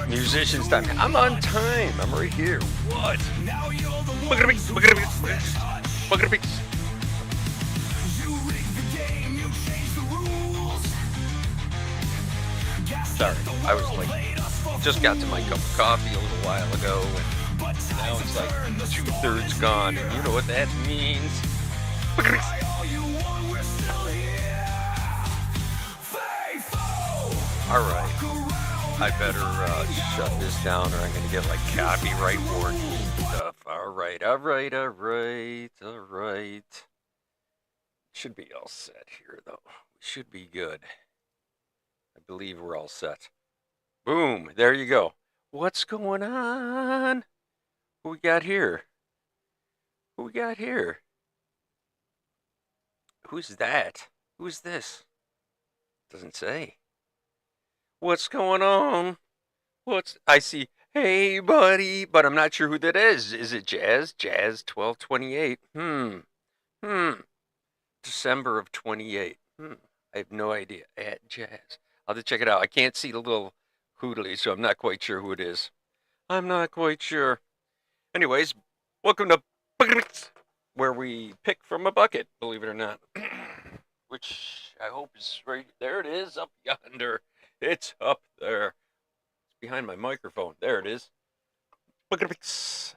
Musicians time. I'm on time. I'm right here. What? Sorry, I was like, just got to my cup of coffee a little while ago, and now it's like 2/3 gone, and you know what that means. All right, I better shut this down, or I'm gonna get like copyright warning stuff. All right. Should be all set here, though. We should be good. I believe we're all set. Boom. There you go. What's going on? Who we got here? Who's that? Who's this? Doesn't say. What's going on? I see. Hey, buddy. But I'm not sure who that is. Is it Jazz? Jazz 1228. December of 28. I have no idea. At Jazz. I'll have to check it out. I can't see the little hoodly, so I'm not quite sure who it is. I'm not quite sure. Anyways, welcome to Buckets, where we pick from a bucket, believe it or not. Which I hope is right there. It is up yonder. It's up there. It's behind my microphone. There it is. Bucket of picks.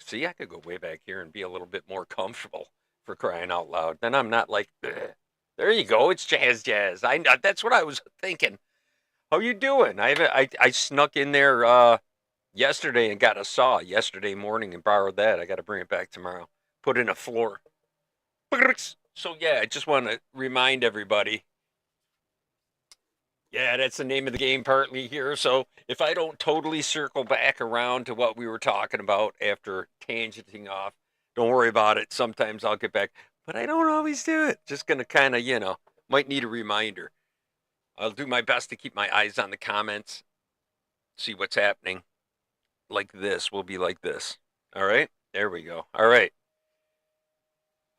See, I could go way back here and be a little bit more comfortable, for crying out loud. Then I'm not like, bleh. There you go. It's Jazz. That's what I was thinking. How you doing? I snuck in there yesterday and got a saw yesterday morning and borrowed that. I got to bring it back tomorrow. Put in a floor. So yeah, I just want to remind everybody. Yeah, that's the name of the game partly here. So if I don't totally circle back around to what we were talking about after tangenting off, don't worry about it. Sometimes I'll get back, but I don't always do it. Just going to kind of, might need a reminder. I'll do my best to keep my eyes on the comments, see what's happening. Like this, will be like this. All right, there we go. All right.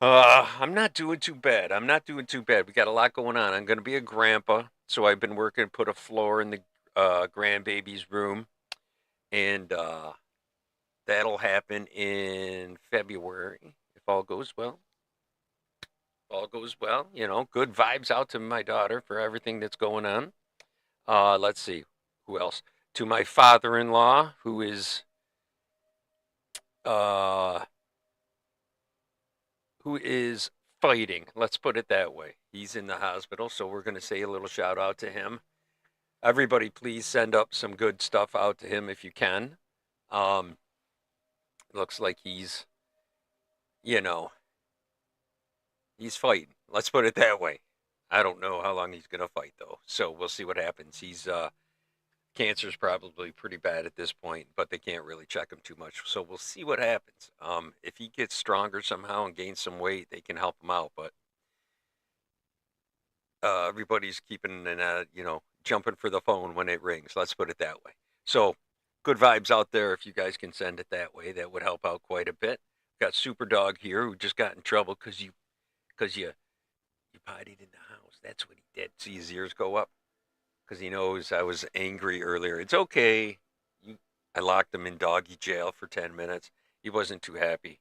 I'm not doing too bad. We got a lot going on. I'm going to be a grandpa, so I've been working to put a floor in the grandbaby's room, and that'll happen in February if all goes well. Good vibes out to my daughter for everything that's going on. Let's see, who else? To my father-in-law, who is fighting. Let's put it that way. He's in the hospital, so we're going to say a little shout out to him. Everybody, please send up some good stuff out to him if you can. Looks like he's fighting. Let's put it that way. I don't know how long he's going to fight, though. So we'll see what happens. Cancer's probably pretty bad at this point, but they can't really check him too much. So we'll see what happens. If he gets stronger somehow and gains some weight, they can help him out. But everybody's keeping and jumping for the phone when it rings. Let's put it that way. So good vibes out there. If you guys can send it that way, that would help out quite a bit. Got Super Dog here who just got in trouble because you potted in the house. That's what he did. See his ears go up because he knows I was angry earlier. It's okay. I locked him in doggy jail for 10 minutes. He wasn't too happy.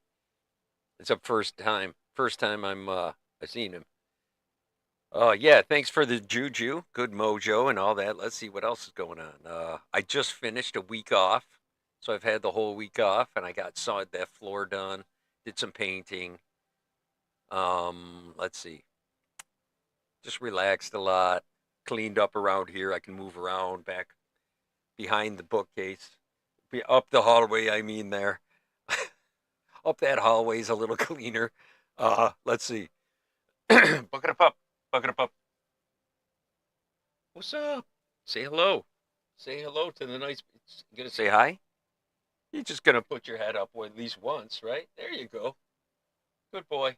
It's a first time I've seen him. Yeah, thanks for the juju, good mojo and all that. Let's see what else is going on. I just finished a week off, so I've had the whole week off, and I got that floor done, did some painting. Let's see. Just relaxed a lot, cleaned up around here. I can move around back behind the bookcase, up the hallway. I mean, there, up that hallway's a little cleaner. Let's see. Bucket of pup. What's up? Say hello. Say hello to the nice. You gonna say hi? You're just gonna put your head up at least once, right? There you go. Good boy.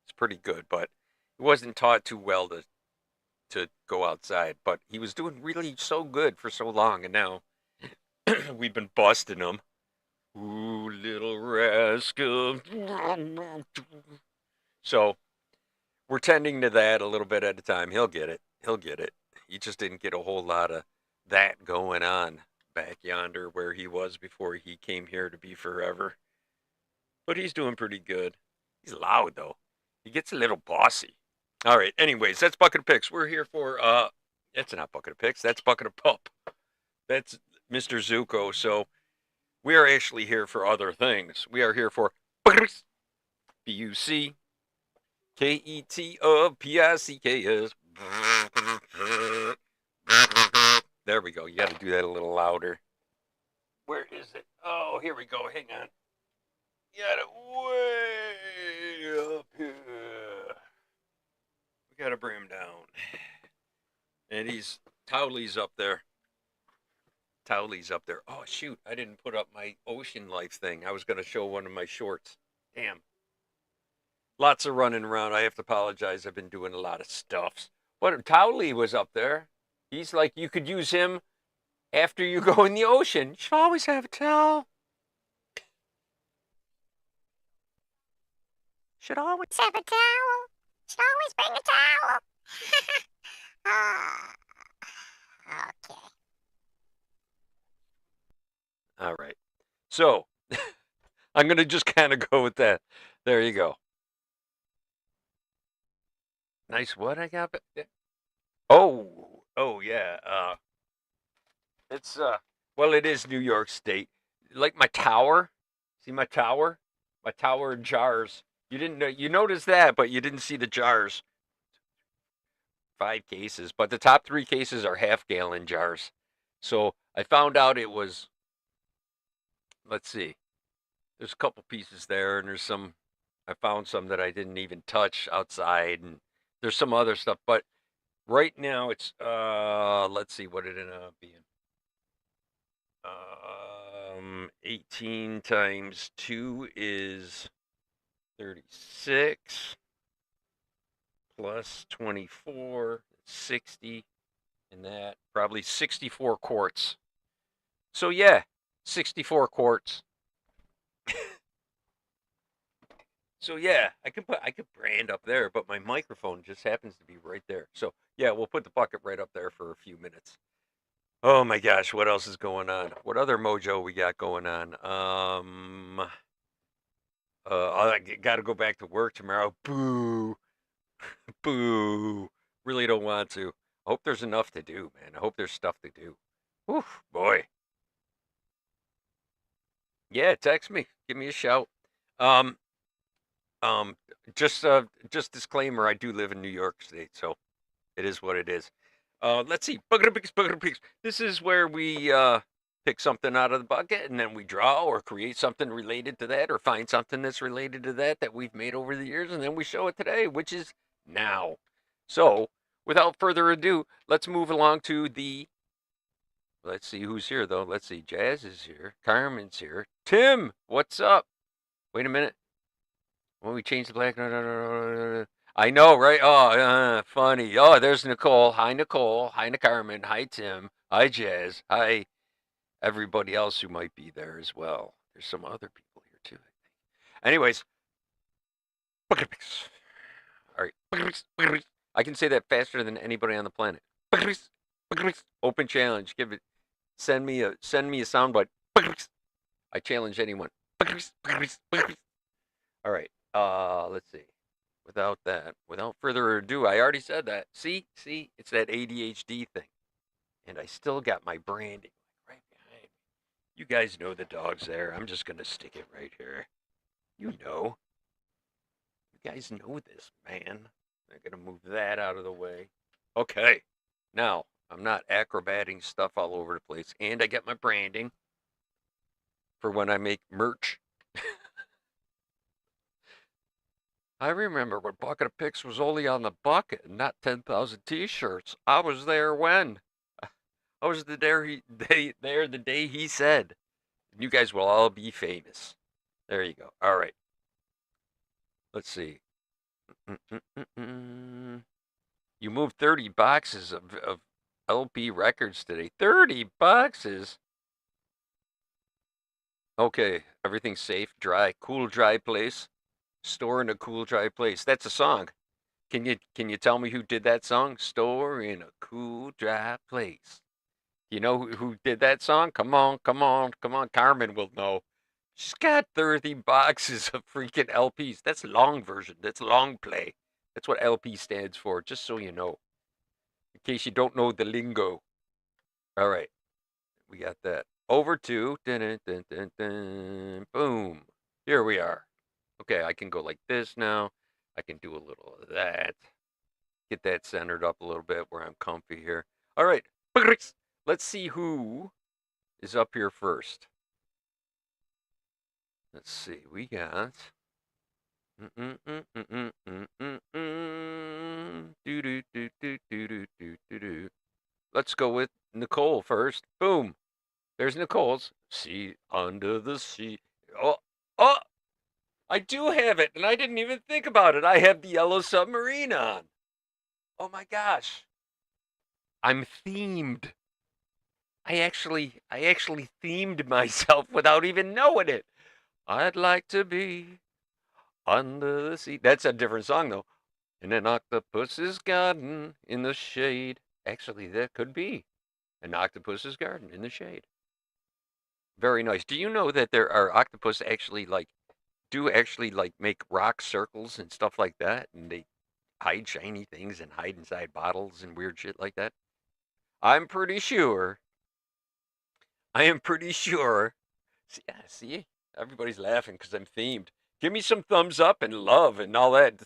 It's pretty good, but he wasn't taught too well to go outside. But he was doing really so good for so long, and now we've been busting him. Ooh, little rascal. So we're tending to that a little bit at a time. He'll get it. He just didn't get a whole lot of that going on back yonder where he was before he came here to be forever. But he's doing pretty good. He's loud though. He gets a little bossy. All right. Anyways, that's Bucket of Picks. We're here for that's not Bucket of Picks. That's Bucket of Pup. That's Mr. Zuko. So we are actually here for other things. We are here for BUCKETOPICKS. There we go. You got to do that a little louder. Where is it? Oh, here we go. Hang on. You got it way up here. We got to bring him down. And he's Towley's up there. Towley's up there. Oh, shoot. I didn't put up my ocean life thing. I was going to show one of my shorts. Damn. Lots of running around. I have to apologize. I've been doing a lot of stuffs. But Towley was up there. He's like, you could use him after you go in the ocean. You should always have a towel. Should always have a towel. Should always bring a towel. Okay. All right. So I'm going to just kind of go with that. There you go. Nice. What I got? Oh yeah. It's well, it is New York State. Like my tower. See my tower? My tower in jars. You didn't know. You noticed that, but you didn't see the jars. 5 cases, but the top 3 cases are half-gallon jars. So I found out it was. Let's see. There's a couple pieces there, and there's some. I found some that I didn't even touch outside, and there's some other stuff. But right now it's let's see what it ended up being. 18 times 2 is 36 plus 24, 60, and that probably 64 quarts. So yeah, 64 quarts. So yeah, I could brand up there, but my microphone just happens to be right there. So yeah, we'll put the bucket right up there for a few minutes. Oh my gosh, what else is going on? What other mojo we got going on? I got to go back to work tomorrow. Boo, boo. Really don't want to. I hope there's enough to do, man. I hope there's stuff to do. Oof, boy. Yeah, text me. Give me a shout. Um, um, just disclaimer. I do live in New York State, so it is what it is. Let's see. Bucket of picks, bucket of picks. This is where we pick something out of the bucket and then we draw or create something related to that or find something that's related to that we've made over the years and then we show it today, which is now. So, without further ado, let's move along to the. Let's see who's here though. Let's see. Jazz is here. Carmen's here. Tim, what's up? Wait a minute. When we change the black. I know, right? Oh, funny. Oh, there's Nicole. Hi, Nicole. Hi, Carmen. Hi, Tim. Hi, Jazz. Hi, everybody else who might be there as well. There's some other people here too, I think. Anyways, all right. I can say that faster than anybody on the planet. Open challenge. Give it. Send me a soundbite. I challenge anyone. All right. Let's see. Without further ado, I already said that. See, it's that ADHD thing, and I still got my branding right behind me. You guys know the dog's there. I'm just gonna stick it right here. You know. You guys know this, man. I'm gonna move that out of the way. Okay. Now I'm not acrobating stuff all over the place, and I get my branding for when I make merch. I remember when Bucket of Picks was only on the bucket and not 10,000 t-shirts. I was there when. I was there the day he said. You guys will all be famous. There you go. All right. Let's see. You moved 30 boxes of LP records today. 30 boxes? Okay. Everything's safe, dry, cool, dry place. Store in a cool, dry place. That's a song. Can you tell me who did that song? Store in a cool, dry place. You know who did that song? Come on, come on, come on. Carmen will know. She's got 30 boxes of freaking LPs. That's long version. That's long play. That's what LP stands for, just so you know, in case you don't know the lingo. All right, we got that. Over to dun, dun, dun, dun, dun, boom. Here we are. Okay, I can go like this now. I can do a little of that. Get that centered up a little bit where I'm comfy here. All right, let's see who is up here first. Let's see. We got. Let's go with Nicole first. Boom. There's Nicole's. Sea under the sea. Oh, oh, I do have it, and I didn't even think about it. I have the yellow submarine on. Oh my gosh. I'm themed. I actually themed myself without even knowing it. I'd like to be under the sea. That's a different song though. In an octopus's garden in the shade. Actually, that could be an octopus's garden in the shade. Very nice. Do you know that there are octopus actually like make rock circles and stuff like that, and they hide shiny things and hide inside bottles and weird shit like that? I'm pretty sure. I am pretty sure. See, everybody's laughing because I'm themed. Give me some thumbs up and love and all that.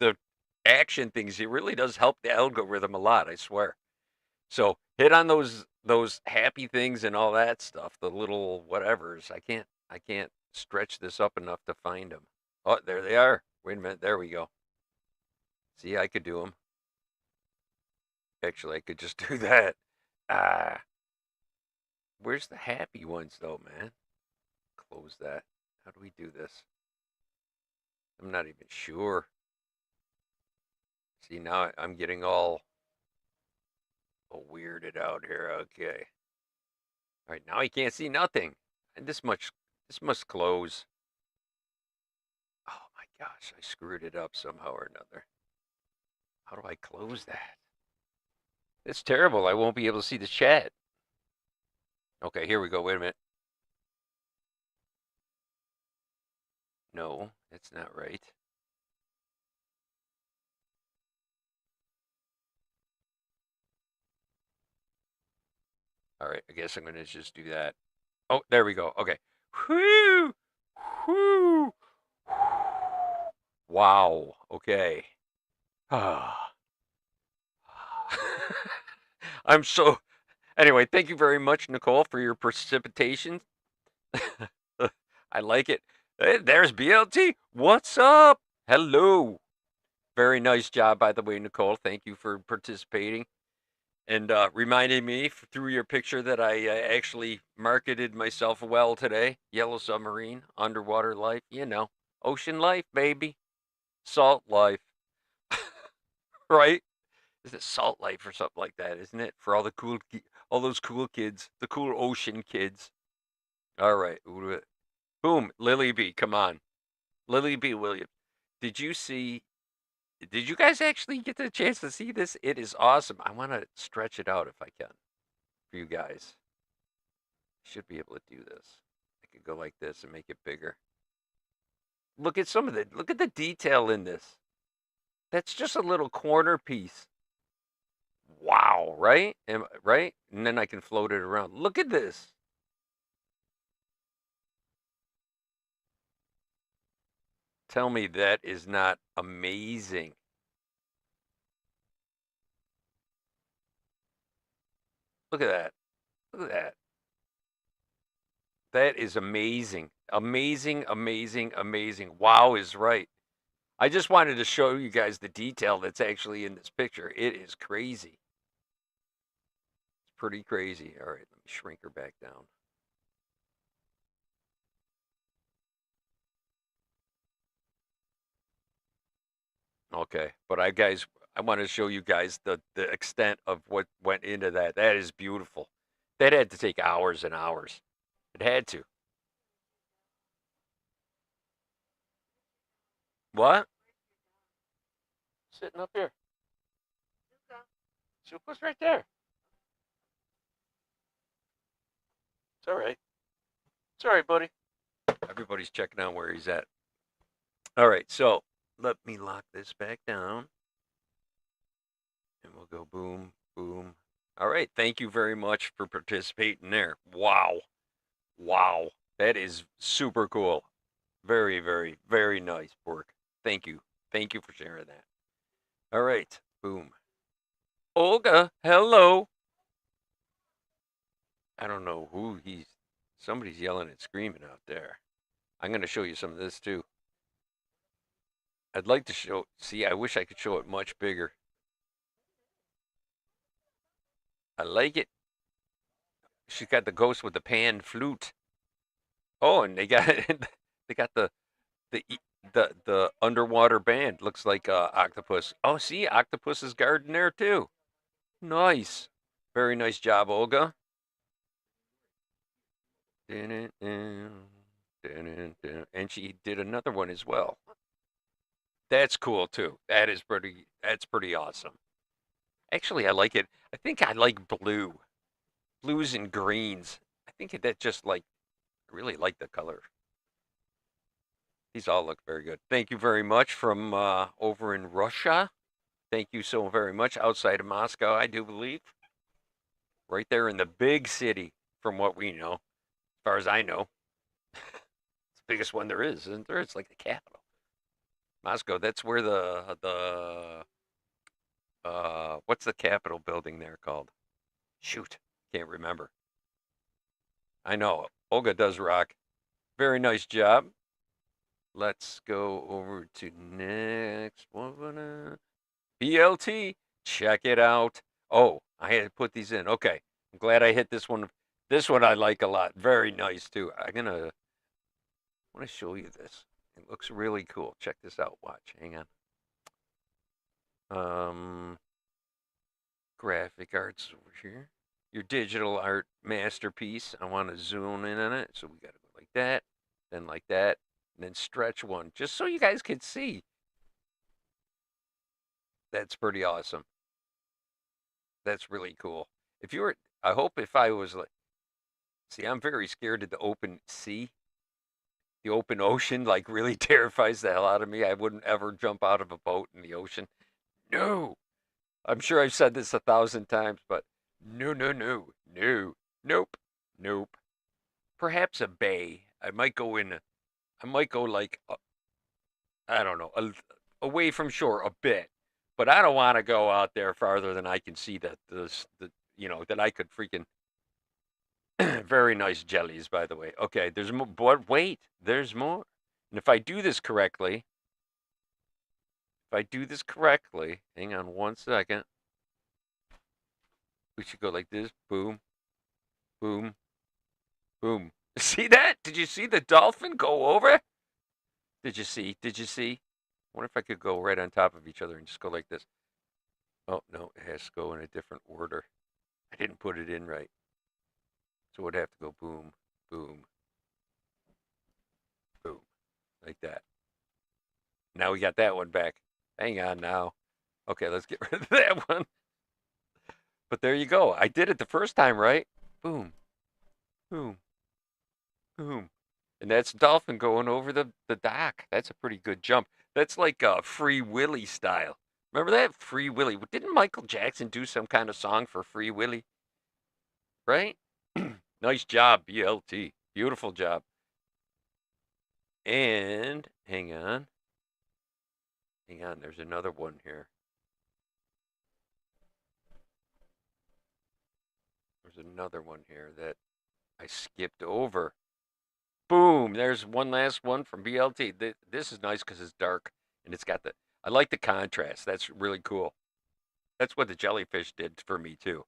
The action things. It really does help the algorithm a lot. I swear. So hit on those happy things and all that stuff. The little whatevers. I can't stretch this up enough to find them. Oh, there they are. Wait a minute. There we go. See, I could do them. Actually, I could just do that. Ah, where's the happy ones though, man? Close that. How do we do this? I'm not even sure. See, now I'm getting all weirded out here. Okay. All right, now I can't see nothing. And this must close. Oh my gosh, I screwed it up somehow or another. How do I close that? It's terrible. I won't be able to see the chat. Okay, here we go. Wait a minute. No, that's not right. All right, I guess I'm going to just do that. Oh, there we go. Okay. Whoo! Whoo! Wow. Okay. I'm so. Anyway, thank you very much, Nicole, for your precipitation. I like it. Hey, there's BLT. What's up? Hello. Very nice job, by the way, Nicole. Thank you for participating and reminding me through your picture that I actually marketed myself well today. Yellow Submarine, underwater life, ocean life, baby, salt life, right? Is it salt life or something like that? Isn't it for all those cool kids, the cool ocean kids? All right, boom, Lily B, come on, Lily B. Williams. Did you see? Did you guys actually get the chance to see this? It is awesome. I want to stretch it out if I can for you guys. Should be able to do this. I could go like this and make it bigger. Look at the detail in this. That's just a little corner piece. Wow, right? Right? And then I can float it around. Look at this. Tell me that is not amazing. Look at that. Look at that. That is amazing. Amazing, amazing, amazing. Wow is right. I just wanted to show you guys the detail that's actually in this picture. It is crazy. It's pretty crazy. All right, let me shrink her back down. Okay, but I want to show you guys the extent of what went into that. That is beautiful. That had to take hours and hours. It had to. What? Sitting up here. Supa's right there. It's all right. It's all right, buddy. Everybody's checking out where he's at. All right, so let me lock this back down. And we'll go boom, boom. All right, thank you very much for participating there. Wow. Wow. That is super cool. Very, very, very nice work. Thank you. Thank you for sharing that. All right, boom. Olga, hello. I don't know who somebody's yelling and screaming out there. I'm going to show you some of this too. I'd like to see, I wish I could show it much bigger. I like it. She's got the ghost with the pan flute. Oh, and they got they got the the underwater band. Looks like octopus. Oh, see, octopus's garden there too. Nice, very nice job, Olga. And she did another one as well. That's cool too. That's pretty awesome. Actually, I like it. I think I like blues and greens. I think that just like I really like the color. These all look very good. Thank you very much from over in Russia. Thank you so very much. Outside of Moscow, I do believe. Right there in the big city, from what we know, as far as I know. It's the biggest one there is, isn't there? It's like the capital. Moscow, that's where the what's the Capitol building there called? Shoot, can't remember. I know. Olga does rock. Very nice job. Let's go over to next one. BLT. Check it out. Oh, I had to put these in. Okay. I'm glad I hit this one. This one I like a lot. Very nice too. I want to show you this. It looks really cool. Check this out. Watch. Hang on. Graphic arts over here. Your digital art masterpiece. I want to zoom in on it. So we got to go like that, then like that, and then stretch one just so you guys can see. That's pretty awesome. That's really cool. If you were, I hope if I was like, see, I'm very scared of the open sea. The open ocean, like, really terrifies the hell out of me. I wouldn't ever jump out of a boat in the ocean. No. I'm sure I've said this 1,000 times, but no, no, no, no, nope, nope. Perhaps a bay. I might go like, I don't know, away from shore a bit, but I don't want to go out there farther than I can see that I could freaking. Very nice jellies, by the way. Okay, there's more, but wait, there's more. And if I do this correctly, hang on 1 second. We should go like this. Boom, boom, boom. See that? Did you see the dolphin go over? Did you see? Did you see? I wonder if I could go right on top of each other and just go like this. Oh, no, it has to go in a different order. I didn't put it in right. So it would have to go boom, boom, boom, like that. Now we got that one back. Hang on now. Okay, let's get rid of that one. But there you go. I did it the first time, right? Boom, boom, boom. And that's dolphin going over the dock. That's a pretty good jump. That's like Free Willy style. Remember that? Free Willy. Didn't Michael Jackson do some kind of song for Free Willy? Right? Nice job, BLT. Beautiful job. And hang on. Hang on. There's another one here. There's another one here that I skipped over. Boom! There's one last one from BLT. This is nice because it's dark and it's got I like the contrast. That's really cool. That's what the jellyfish did for me too.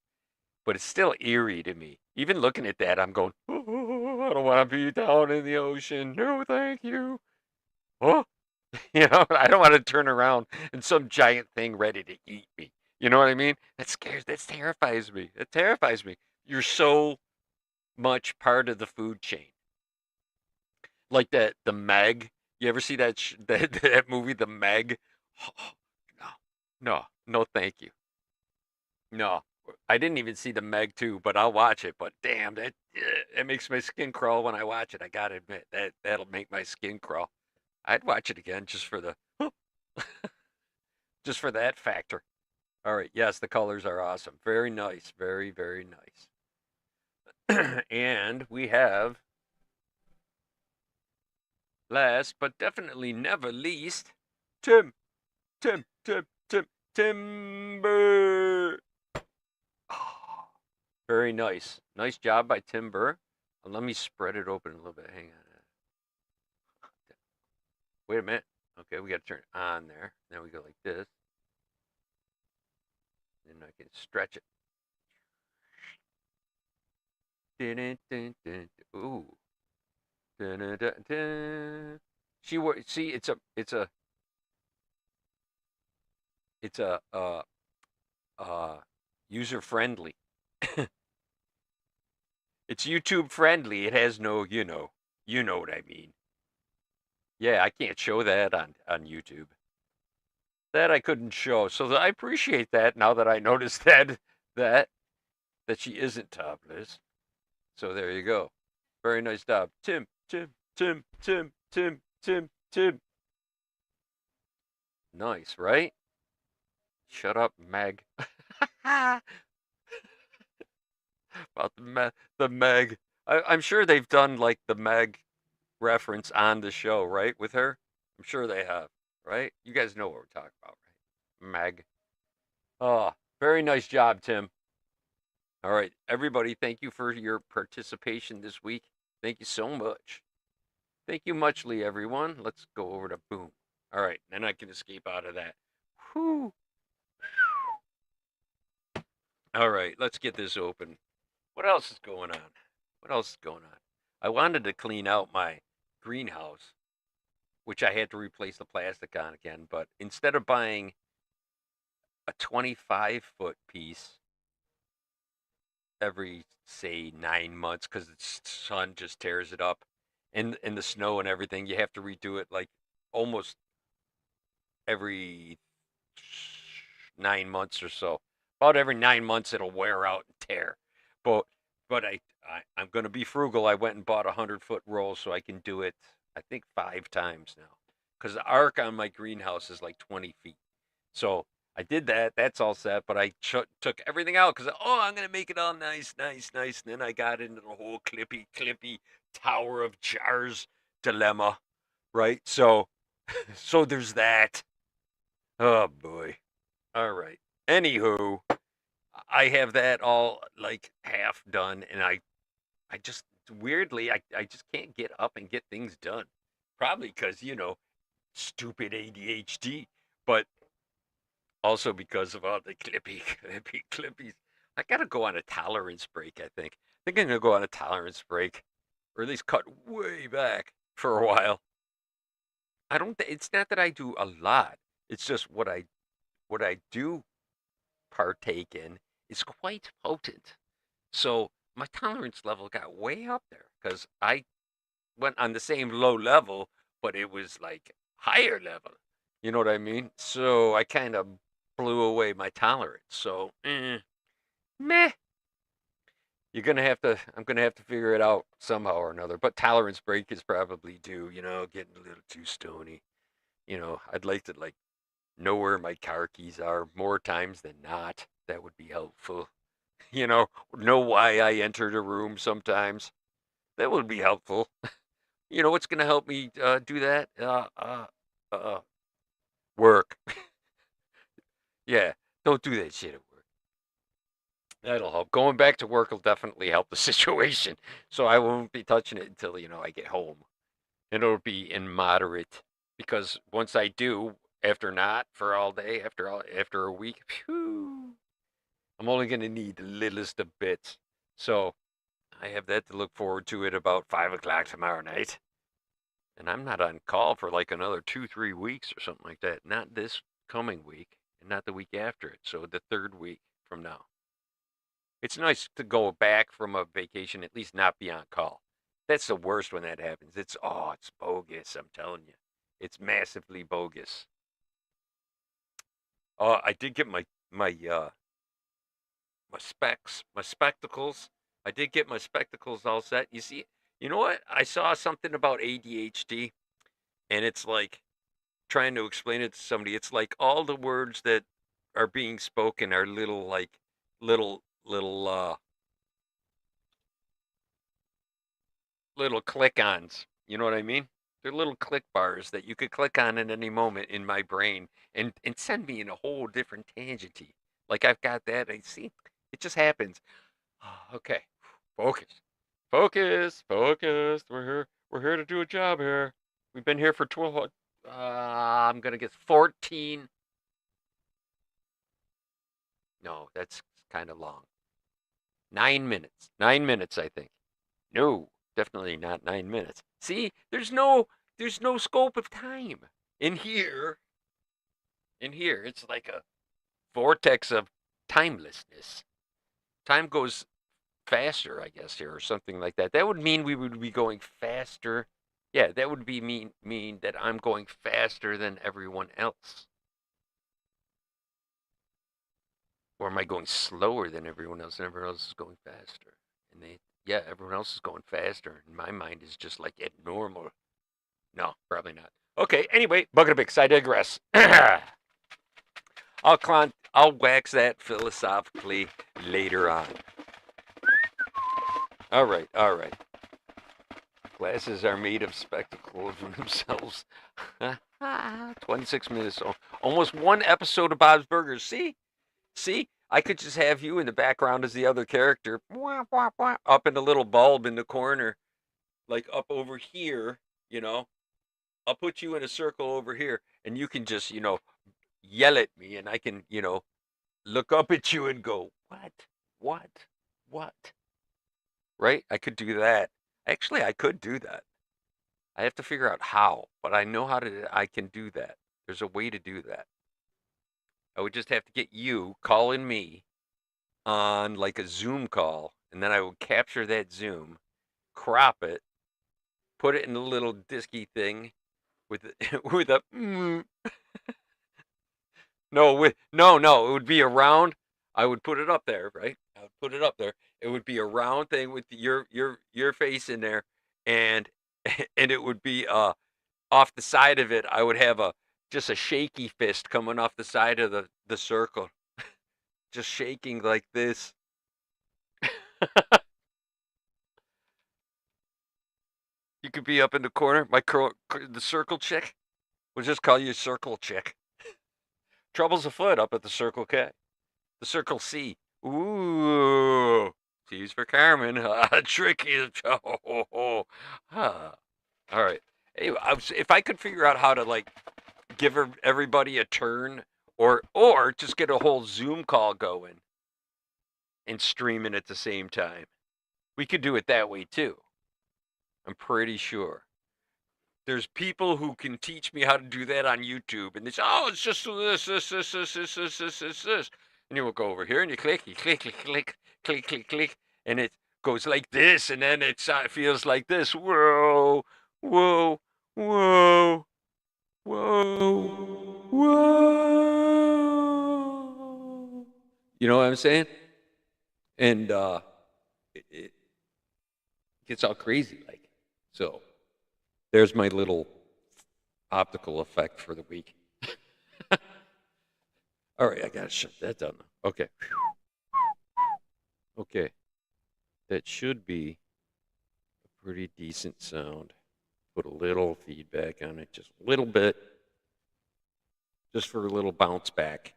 But it's still eerie to me. Even looking at that, I'm going, oh, I don't want to be down in the ocean. No, thank you. Oh, I don't want to turn around and some giant thing ready to eat me. You know what I mean? That terrifies me. It terrifies me. You're so much part of the food chain. Like the Meg. You ever see that that movie, The Meg? Oh, no, No, no, thank you. No, I didn't even see the Meg 2, but I'll watch it. But damn, that it makes my skin crawl when I watch it. I gotta admit that'll make my skin crawl. I'd watch it again just for the just for that factor. All right, yes, the colors are awesome. Very nice, very very nice. And we have last but definitely never least, Tim, Timber. Oh, very nice. Nice job by Timber. Let me spread it open a little bit. Hang on. Wait a minute. Okay, we got to turn it on there. Now we go like this. And I can stretch it. Ooh. She see it's a user friendly. It's YouTube friendly. It has no, you know what I mean. Yeah, I can't show that on YouTube. That I couldn't show. So I appreciate that now that I noticed that that she isn't topless. So there you go. Very nice job. Tim. Nice, right? Shut up, Meg. About the Meg. I'm sure they've done like the Meg reference on the show, right? With her? I'm sure they have, right? You guys know what we're talking about, right? Meg. Oh, very nice job, Tim. All right, everybody, thank you for your participation this week. Thank you so much. Thank you muchly, everyone. Let's go over to boom. All right, then I can escape out of that. Whew. All right, let's get this open. What else is going on? What else is going on? I wanted to clean out my greenhouse, which I had to replace the plastic on again, but instead of buying a 25-foot piece every, say, 9 months, because the sun just tears it up, and the snow and everything, you have to redo it like almost every 9 months or so. About every 9 months, it'll wear out and tear. But I'm going to be frugal. I went and bought a 100-foot roll so I can do it, I think, 5 times now. Because the arc on my greenhouse is like 20 feet. So I did that. That's all set. But I took everything out because, I'm going to make it all nice. And then I got into the whole clippy Tower of Jars dilemma. Right? So, so there's that. Oh, boy. All right. Anywho, I have that all like half done, and I just weirdly, I just can't get up and get things done. Probably because, stupid ADHD, but also because of all the clippies. I gotta go on a tolerance break, I think. I think I'm gonna go on a tolerance break, or at least cut way back for a while. I don't, it's not that I do a lot. It's just what I do partake in is quite potent. So my tolerance level got way up there because I went on the same low level, but it was like higher level. You know what I mean? So I kind of blew away my tolerance. So, meh. I'm gonna have to figure it out somehow or another. But tolerance break is probably due. Getting a little too stony. I'd like to like know where my car keys are more times than not. That would be helpful. Know why I entered a room sometimes. That would be helpful. What's going to help me do that? Work. Yeah, don't do that shit at work. That'll help. Going back to work will definitely help the situation. So I won't be touching it until, I get home. And it'll be in moderate. Because once I do, after not for all day, after a week, phew, I'm only going to need the littlest of bits. So I have that to look forward to at about 5 o'clock tomorrow night. And I'm not on call for like another 2, 3 weeks or something like that. Not this coming week and not the week after it. So the third week from now. It's nice to go back from a vacation, at least not be on call. That's the worst when that happens. It's bogus. I'm telling you. It's massively bogus. I did get my spectacles. I did get my spectacles all set. You see, you know what? I saw something about ADHD, and it's like trying to explain it to somebody. It's like all the words that are being spoken are little like little little click-ons. You know what I mean? They're little click bars that you could click on at any moment in my brain and send me in a whole different tangenty. Like I've got that. I see. It just happens. Okay. Focus. Focus. Focus. We're here to do a job here. We've been here for 12 I'm going to get 14. No, that's kind of long. 9 minutes. 9 minutes, I think. No, definitely not 9 minutes. See, there's no scope of time. In here, it's like a vortex of timelessness. Time goes faster, I guess, here or something like that. That would mean we would be going faster. Yeah, that would be mean that I'm going faster than everyone else. Or am I going slower than everyone else and everyone else is going faster? And yeah, everyone else is going faster. And my mind is just like at normal. No, probably not. Okay, anyway, Bucketbix, I digress. I'll wax that philosophically later on. All right, all right. Glasses are made of spectacles themselves. 26 minutes. Almost one episode of Bob's Burgers. See? See? I could just have you in the background as the other character. Up in the little bulb in the corner. Like up over here, you know. I'll put you in a circle over here. And you can just, yell at me. And I can, look up at you and go, what? What? What? Right? I could do that. Actually, I could do that. I have to figure out how, but I know I can do that. There's a way to do that. I would just have to get you calling me on like a Zoom call, and then I would capture that Zoom, crop it, put it in a little disky thing with with a no, it would be a round. I would put it up there, right? I would put it up there. It would be a round thing with your face in there, and and it would be off the side of it. I would have just a shaky fist coming off the side of the circle, just shaking like this. You could be up in the corner. The circle chick. We'll just call you Circle Chick. Trouble's afoot up at the Circle K. The Circle C. Ooh. C's for Carmen. Tricky. Oh. All right. Anyway, if I could figure out how to like give everybody a turn, or just get a whole Zoom call going and stream it at the same time, we could do it that way too. I'm pretty sure. There's people who can teach me how to do that on YouTube, and they say, "Oh, it's just this," and you will go over here and you click, and it goes like this, and then it feels like this. Whoa, whoa, whoa, whoa, whoa. You know what I'm saying? And it gets all crazy like. So there's my little optical effect for the week. All right, I gotta shut that down. Okay. Okay. That should be a pretty decent sound. Put a little feedback on it, just a little bit, just for a little bounce back.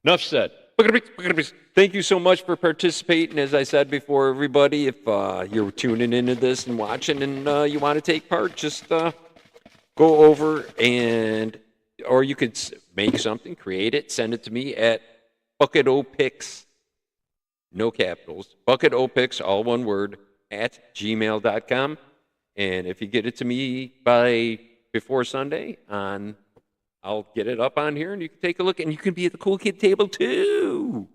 Enough said. Thank you so much for participating. As I said before, everybody, if you're tuning into this and watching and you want to take part, just go over or you could make something, create it, send it to me at bucketopix, no capitals, bucketopix, all one word, at gmail.com. And if you get it to me before Sunday I'll get it up on here and you can take a look, and you can be at the cool kid table too.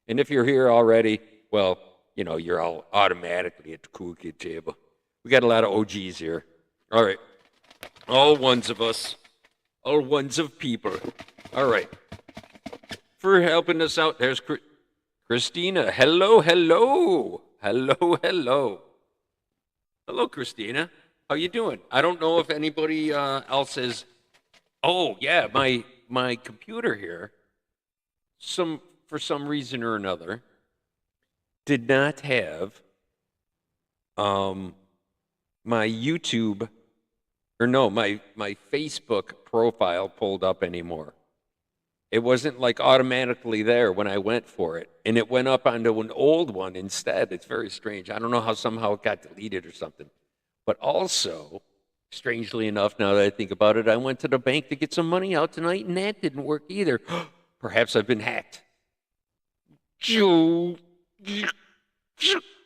And if you're here already, well, you're all automatically at the cool kid table. We got a lot of OGs here. All right. All ones of us. all ones of people. All right. For helping us out, there's Christina. Hello, hello. Hello, hello. Hello, Christina. How you doing? I don't know if anybody else is. Oh, yeah, my computer here, for some reason or another, did not have my YouTube or no, my Facebook profile pulled up anymore. It wasn't like automatically there when I went for it, and it went up onto an old one instead. It's very strange. I don't know how somehow it got deleted or something. But also, strangely enough, now that I think about it, I went to the bank to get some money out tonight, and that didn't work either. Perhaps I've been hacked.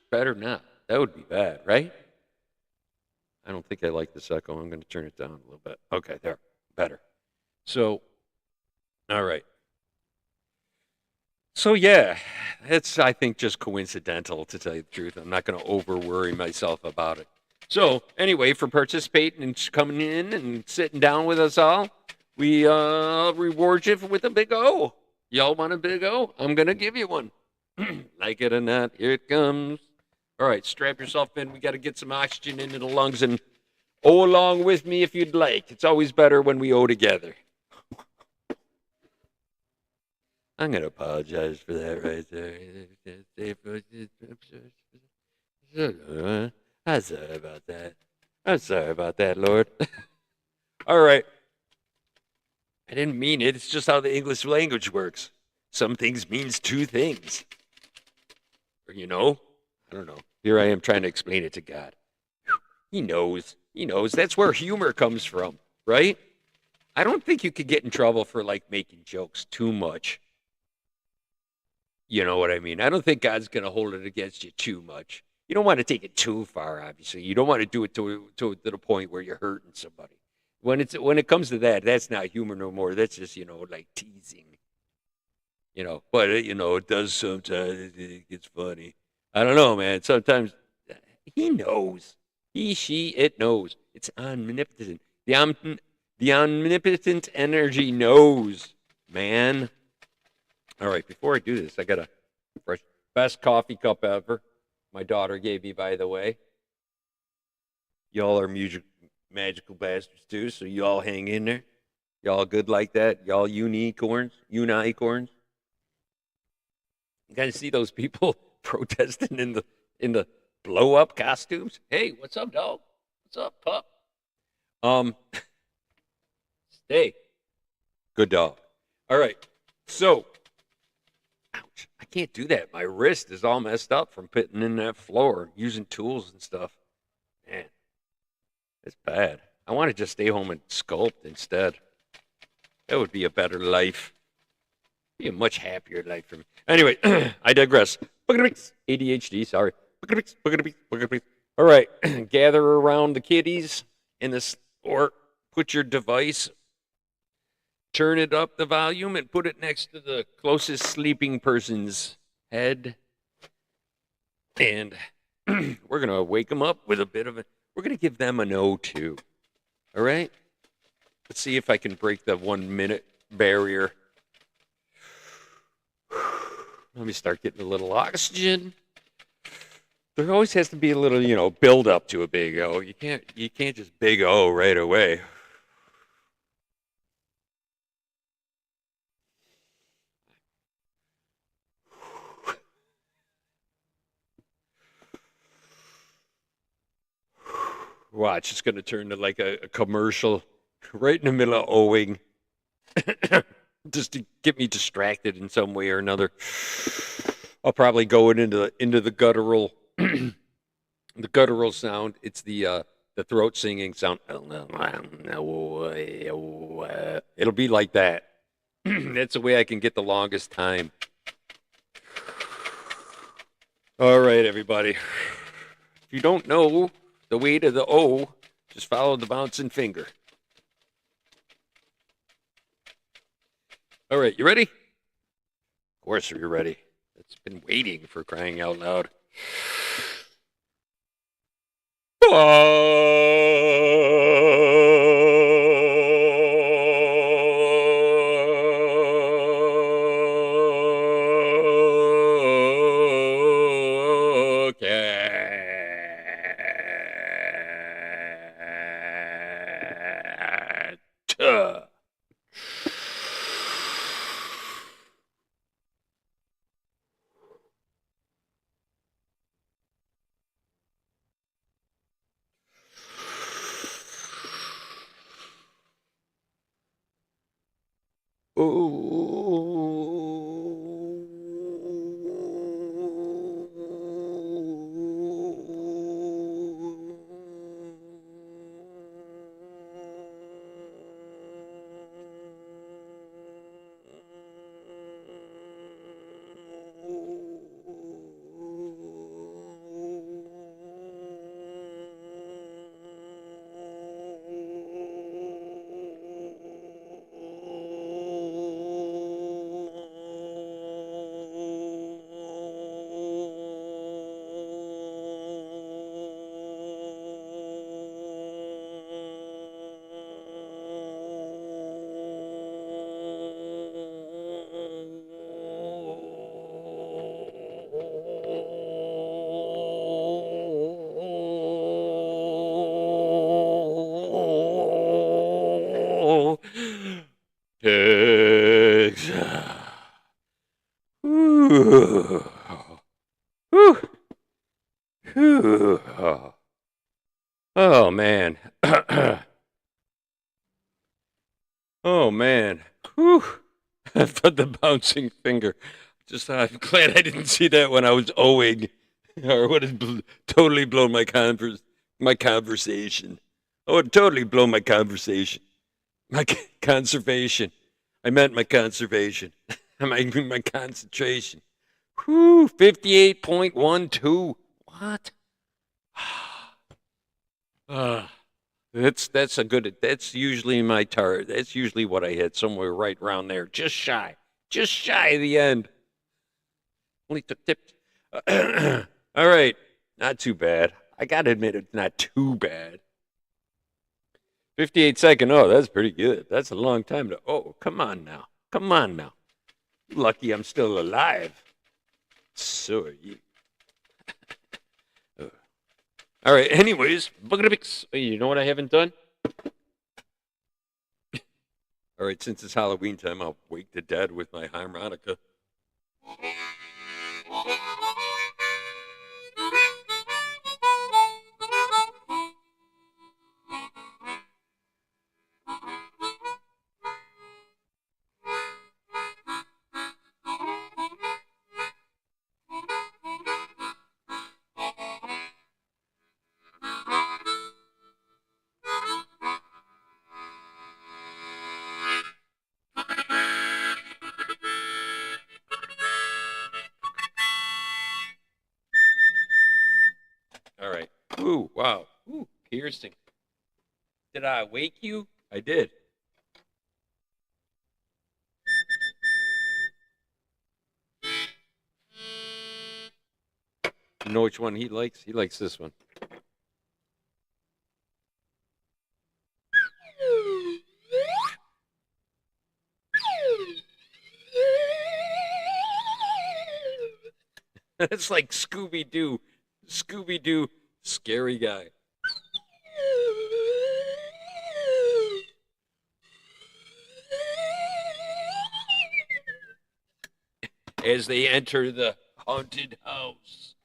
Better not. That would be bad, right? I don't think I like this echo. I'm going to turn it down a little bit. Okay, there. Better. So, all right. So, yeah, it's, I think, just coincidental, to tell you the truth. I'm not going to over-worry myself about it. So, anyway, for participating and coming in and sitting down with us all, we reward you with a big O. Y'all want a big O? I'm going to give you one. Like it or not, here it comes. All right, strap yourself in. We got to get some oxygen into the lungs and O along with me if you'd like. It's always better when we O together. I'm going to apologize for that right there. I'm sorry about that. I'm sorry about that, Lord. All right. I didn't mean it. It's just how the English language works. Some things means two things. You know? I don't know. Here I am trying to explain it to God. He knows. He knows. That's where humor comes from, right? I don't think you could get in trouble for like making jokes too much. You know what I mean? I don't think God's going to hold it against you too much. You don't want to take it too far, obviously. You don't want to do it to the point where you're hurting somebody. When it comes to that, that's not humor no more. That's just, like teasing. But it does sometimes. It gets funny. I don't know, man. Sometimes he knows. He, she, it knows. It's omnipotent. The omnipotent energy knows, man. All right, before I do this, I got a fresh, best coffee cup ever. My daughter gave me, by the way. Y'all are magical bastards too, so y'all hang in there. Y'all good like that? Y'all unicorns? You gotta see those people protesting in the blow up costumes. Hey, what's up, dog? What's up, pup? Stay. Good dog. All right. So, ouch, I can't do that. My wrist is all messed up from putting in that floor, using tools and stuff. Man, it's bad. I want to just stay home and sculpt instead. That would be a better life. Be a much happier life for me. Anyway, I digress. ADHD, sorry. All right, gather around the kiddies in this, or put your device, turn it up the volume, and put it next to the closest sleeping person's head. And we're going to wake them up with a bit of we're going to give them an O2. All right? Let's see if I can break the 1 minute barrier. Let me start getting a little oxygen. There always has to be a little, build up to a big O. You can't just big O right away. Watch, it's going to turn to like a commercial right in the middle of Oing. Just to get me distracted in some way or another. I'll probably go into the guttural the guttural sound. It's the throat singing sound. It'll be like that. That's the way I can get the longest time. All right, everybody. If you don't know the way to the O, just follow the bouncing finger. All right, you ready? Of course you're ready. It's been waiting, for crying out loud. Texas. Whew. Whew. Whew. Oh man. Oh man. Whew. I thought the bouncing finger. Just I'm glad I didn't see that when I was owing, or would have totally blown my conversation. I would totally blow my conversation. My conservation. I meant my conservation. my concentration. Whew, 58.12. What? That's a good. That's usually my target. That's usually what I hit, somewhere right around there, just shy of the end. Only took tips. All right, not too bad. I gotta admit, it's not too bad. 58-second. Oh, that's pretty good. That's a long time to. Oh, come on now. Lucky I'm still alive. So are you. All right. Anyways, you know what I haven't done? All right. Since it's Halloween time, I'll wake the dead with my harmonica. All right. Ooh, wow. Ooh, piercing. Did I wake you? I did. You know which one he likes? He likes this one. It's like Scooby-Doo. Scooby-Doo, scary guy. As they enter the haunted house.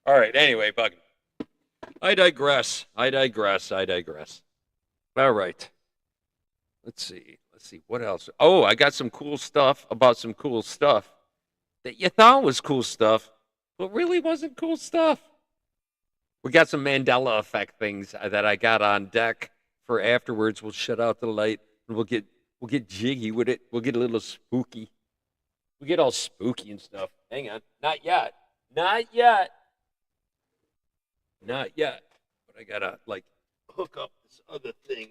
All right, anyway, Buggin. I digress. All right. Let's see. What else? Oh, I got some cool stuff about some cool stuff that you thought was cool stuff, but really wasn't cool stuff. We got some Mandela effect things that I got on deck for afterwards. We'll shut out the light and we'll get jiggy with it. We'll get a little spooky. We get all spooky and stuff. Hang on. Not yet. But I gotta like hook up this other thing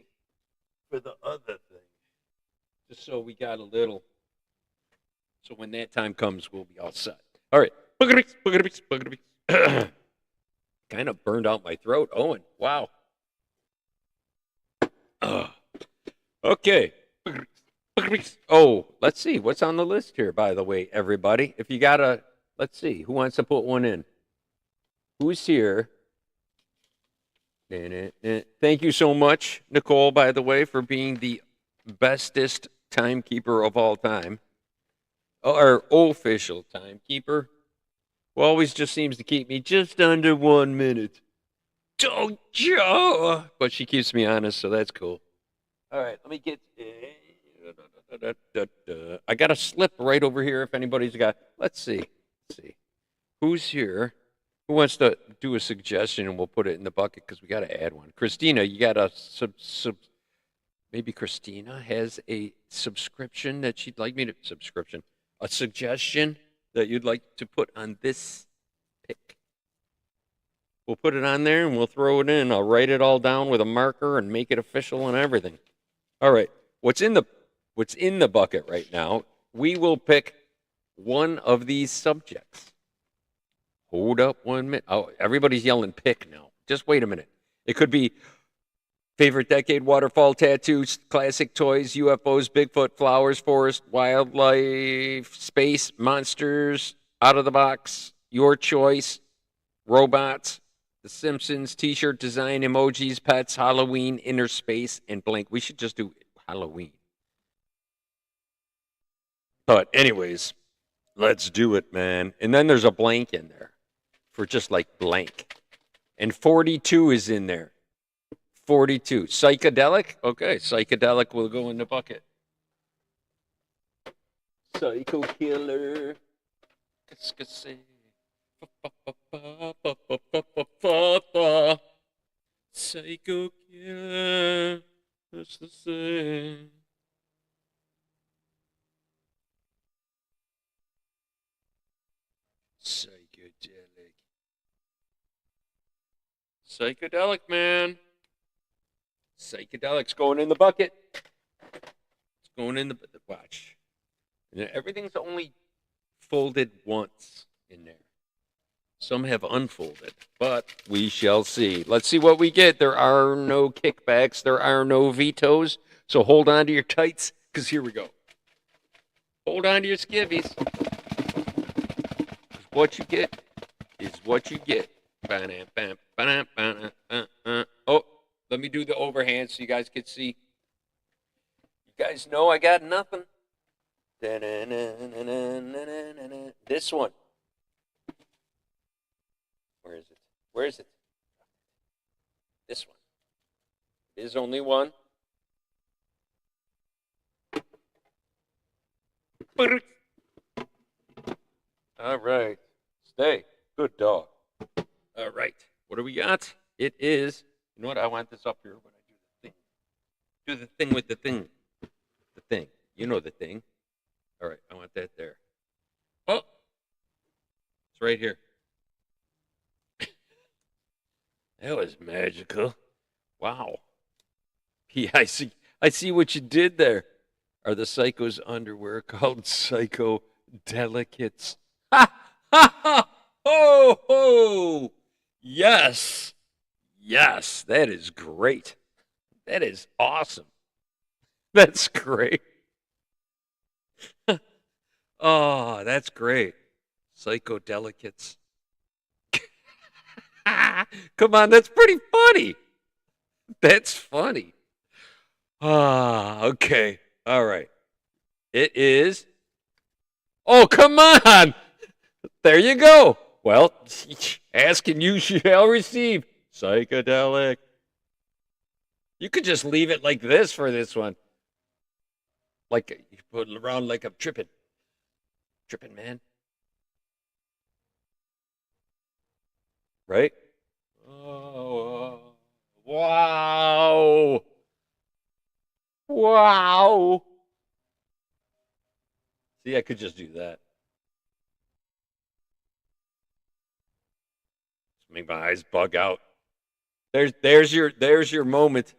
for the other thing. Just so we got a little. So when that time comes, we'll be all set. All right. Kind of burned out my throat, Owen. Wow. Okay. Oh, let's see. What's on the list here, by the way, everybody? If you got let's see. Who wants to put one in? Who's here? Thank you so much, Nicole, by the way, for being the bestest timekeeper of all time. Our official timekeeper. Who always just seems to keep me just under 1 minute. Don't you? But she keeps me honest, so that's cool. All right, let me get. I got a slip right over here if anybody's got. Let's see. Let's see. Who's here? Who wants to do a suggestion and we'll put it in the bucket because we got to add one. Christina, you got a maybe Christina has a subscription that she'd like me to a suggestion that you'd like to put on this pick. We'll put it on there and we'll throw it in. I'll write it all down with a marker and make it official and everything. All right. What's in the bucket right now? We will pick one of these subjects. Hold up 1 minute. Oh, everybody's yelling pick now. Just wait a minute. It could be favorite decade, waterfall tattoos, classic toys, UFOs, Bigfoot, flowers, forest, wildlife, space, monsters, out of the box, your choice, robots, The Simpsons, t-shirt design, emojis, pets, Halloween, inner space, and blank. We should just do Halloween. But anyways, let's do it, man. And then there's a blank in there for just like blank. And 42 is in there. 42. Psychedelic? Okay, psychedelic will go in the bucket. Psycho killer. Psycho killer. That's the same. Psychedelic. Psychedelic, man. Psychedelic's going in the bucket. It's going in the watch. And everything's only folded once in there. Some have unfolded, but we shall see. Let's see what we get. There are no kickbacks. There are no vetoes. So hold on to your tights, because here we go. Hold on to your skivvies. What you get is what you get. Oh, let me do the overhand so you guys can see. You guys know I got nothing. This one. Where is it? Where is it? This one. There's only one. All right. Stay. Good dog. All right. What do we got? It is, you know what? I want this up here when I do the thing. Do the thing with the thing. The thing. You know the thing. All right. I want that there. Oh. It's right here. That was magical. Wow. Yeah, I see what you did there. Are the psychos' underwear called psycho delicates? Ha ha ha! Ho ho! Yes. Yes, that is great. That is awesome. That's great. Oh, that's great. Psychodelicates. Come on, that's pretty funny. That's funny. Ah, okay. All right. It is. Oh, come on. There you go. Well, ask and you shall receive. Psychedelic. You could just leave it like this for this one. Like you put it around like I'm tripping. Tripping, man. Right? Oh, wow. Wow. See, I could just do that. Just make my eyes bug out. There's your moment.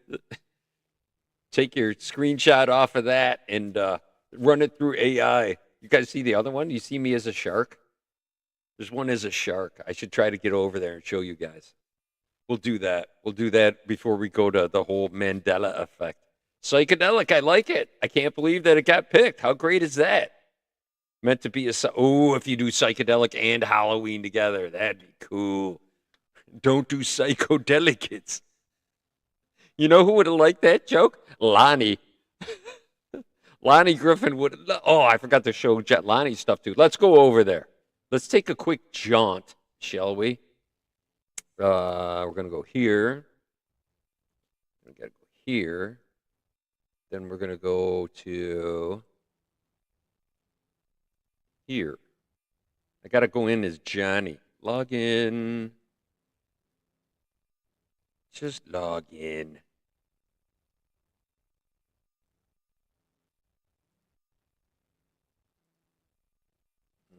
Take your screenshot off of that and run it through AI. You guys see the other one? You see me as a shark? There's one as a shark. I should try to get over there and show you guys. We'll do that. We'll do that before we go to the whole Mandela effect. Psychedelic, I like it. I can't believe that it got picked. How great is that? Meant to be if you do psychedelic and Halloween together, that'd be cool. Don't do psychodelicates. You know who would have liked that joke? Lonnie. Lonnie Griffin would. Oh, I forgot to show Lonnie stuff too. Let's go over there. Let's take a quick jaunt, shall we? We're gonna go here. We gotta go here. Then we're going to go to here. I got to go in as Johnny. Log in. Just log in.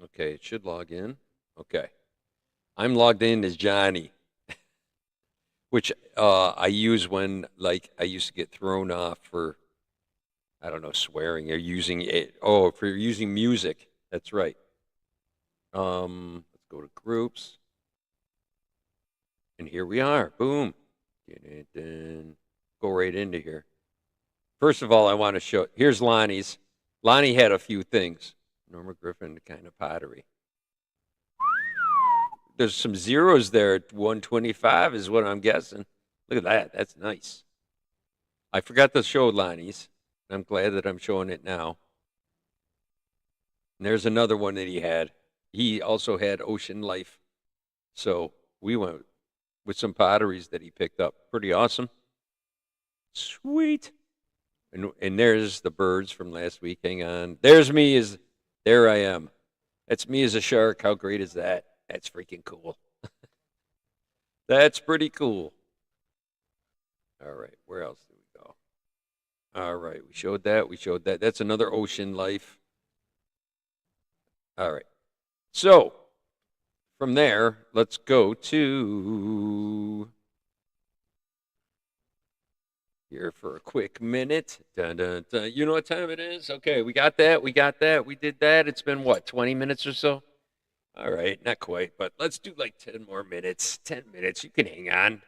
Okay, it should log in. Okay. I'm logged in as Johnny, which I use when, like, I used to get thrown off for, I don't know, swearing or using it. Oh, for using music. That's right. Let's go to groups. And here we are. Boom. Go right into here. First of all, I want to show. Here's Lonnie's. Lonnie had a few things. Norma Griffin kind of pottery. There's some zeros there at 125 is what I'm guessing. Look at that. That's nice. I forgot to show Lonnie's. I'm glad that I'm showing it now. And there's another one that he had. He also had Ocean Life. So we went with some potteries that he picked up. Pretty awesome. Sweet. And there's the birds from last week. Hang on. There's me as there I am. That's me as a shark. How great is that? That's freaking cool. That's pretty cool. All right. Where else do we go? All right. We showed that. We showed that. That's another ocean life. All right. So from there, let's go to here for a quick minute. Dun, dun, dun. You know what time it is? Okay, we got that. We got that. We did that. It's been what, 20 minutes or so? All right, not quite, but let's do like 10 more minutes. 10 minutes. You can hang on.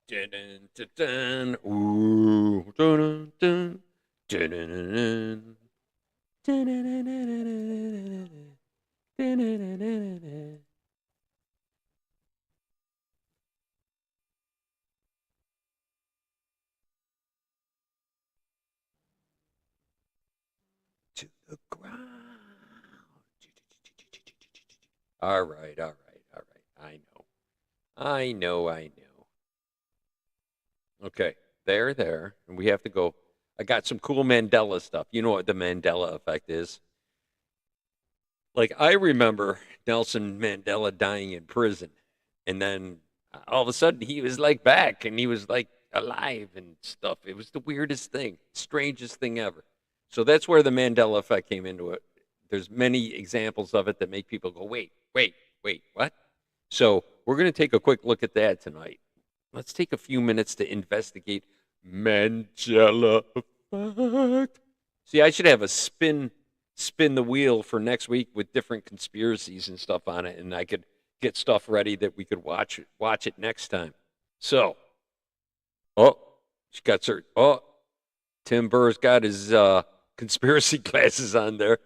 Dun, dun, dun, dun. Ooh. Dun, dun, dun. Dun, dun, dun. Dun, dun, dun, dun, dun, dun, dun, dun, dun. To the ground. All right, all right, all right. I know. I know, I know. Okay, there. And we have to go. I got some cool Mandela stuff. You know what the Mandela effect is? Like, I remember Nelson Mandela dying in prison. And then all of a sudden he was like back and he was like alive and stuff. It was the weirdest thing, strangest thing ever. So that's where the Mandela effect came into it. There's many examples of it that make people go, wait, what? So we're going to take a quick look at that tonight. Let's take a few minutes to investigate Mandela effect. See, I should have a spin the wheel for next week with different conspiracies and stuff on it, and I could get stuff ready that we could watch it next time. So, oh, she got her. Oh, Tim Burr's got his conspiracy glasses on there.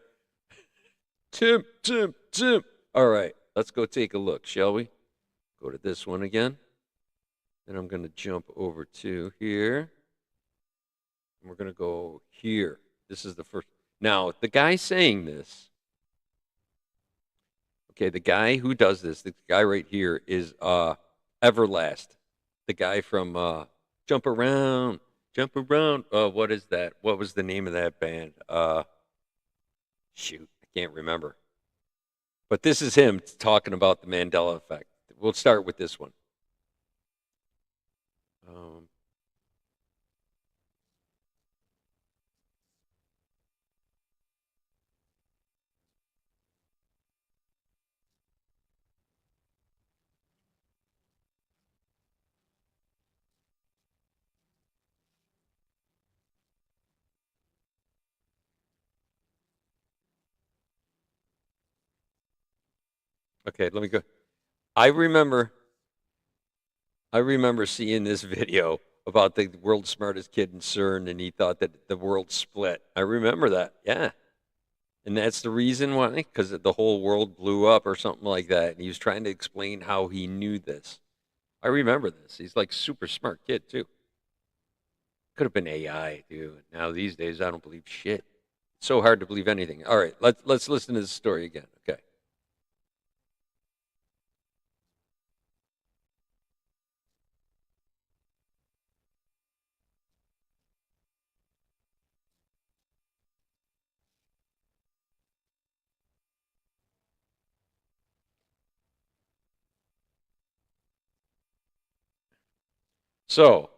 Tim. All right, let's go take a look, shall we? Go to this one again. Then I'm going to jump over to here. And we're going to go here. This is the first. Now, the guy saying this, okay, the guy who does this, the guy right here is Everlast. The guy from Jump Around. What is that? What was the name of that band? Shoot, I can't remember. But this is him talking about the Mandela effect. We'll start with this one. Okay, let me go. I remember seeing this video about the world's smartest kid in CERN, and he thought that the world split. I remember that. Yeah. And that's the reason why, because the whole world blew up or something like that. And he was trying to explain how he knew this. I remember this. He's like super smart kid too. Could have been AI, dude. Now these days, I don't believe shit. It's so hard to believe anything. All right, let's listen to this story again. Okay. So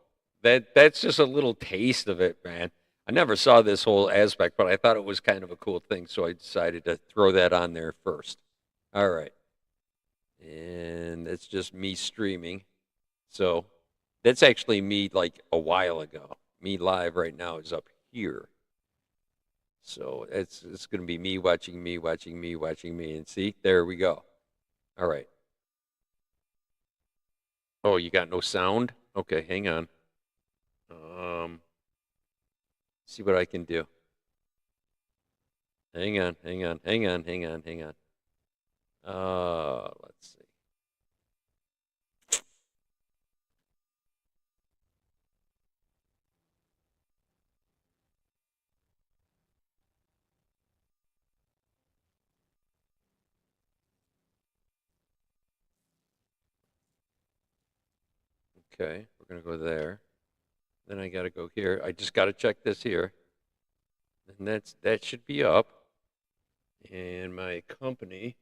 that's just a little taste of it, man. I never saw this whole aspect, but I thought it was kind of a cool thing, so I decided to throw that on there first. All right. And it's just me streaming. So that's actually me like a while ago. Me live right now is up here. So it's going to be me watching me, watching me, watching me. And see, there we go. All right. Oh, you got no sound? Okay, hang on. Um, see what I can do. Hang on, hang on, hang on, hang on, hang on. Let's see. Okay, we're gonna go there. Then I gotta go here. I just gotta check this here. And that should be up. And my company,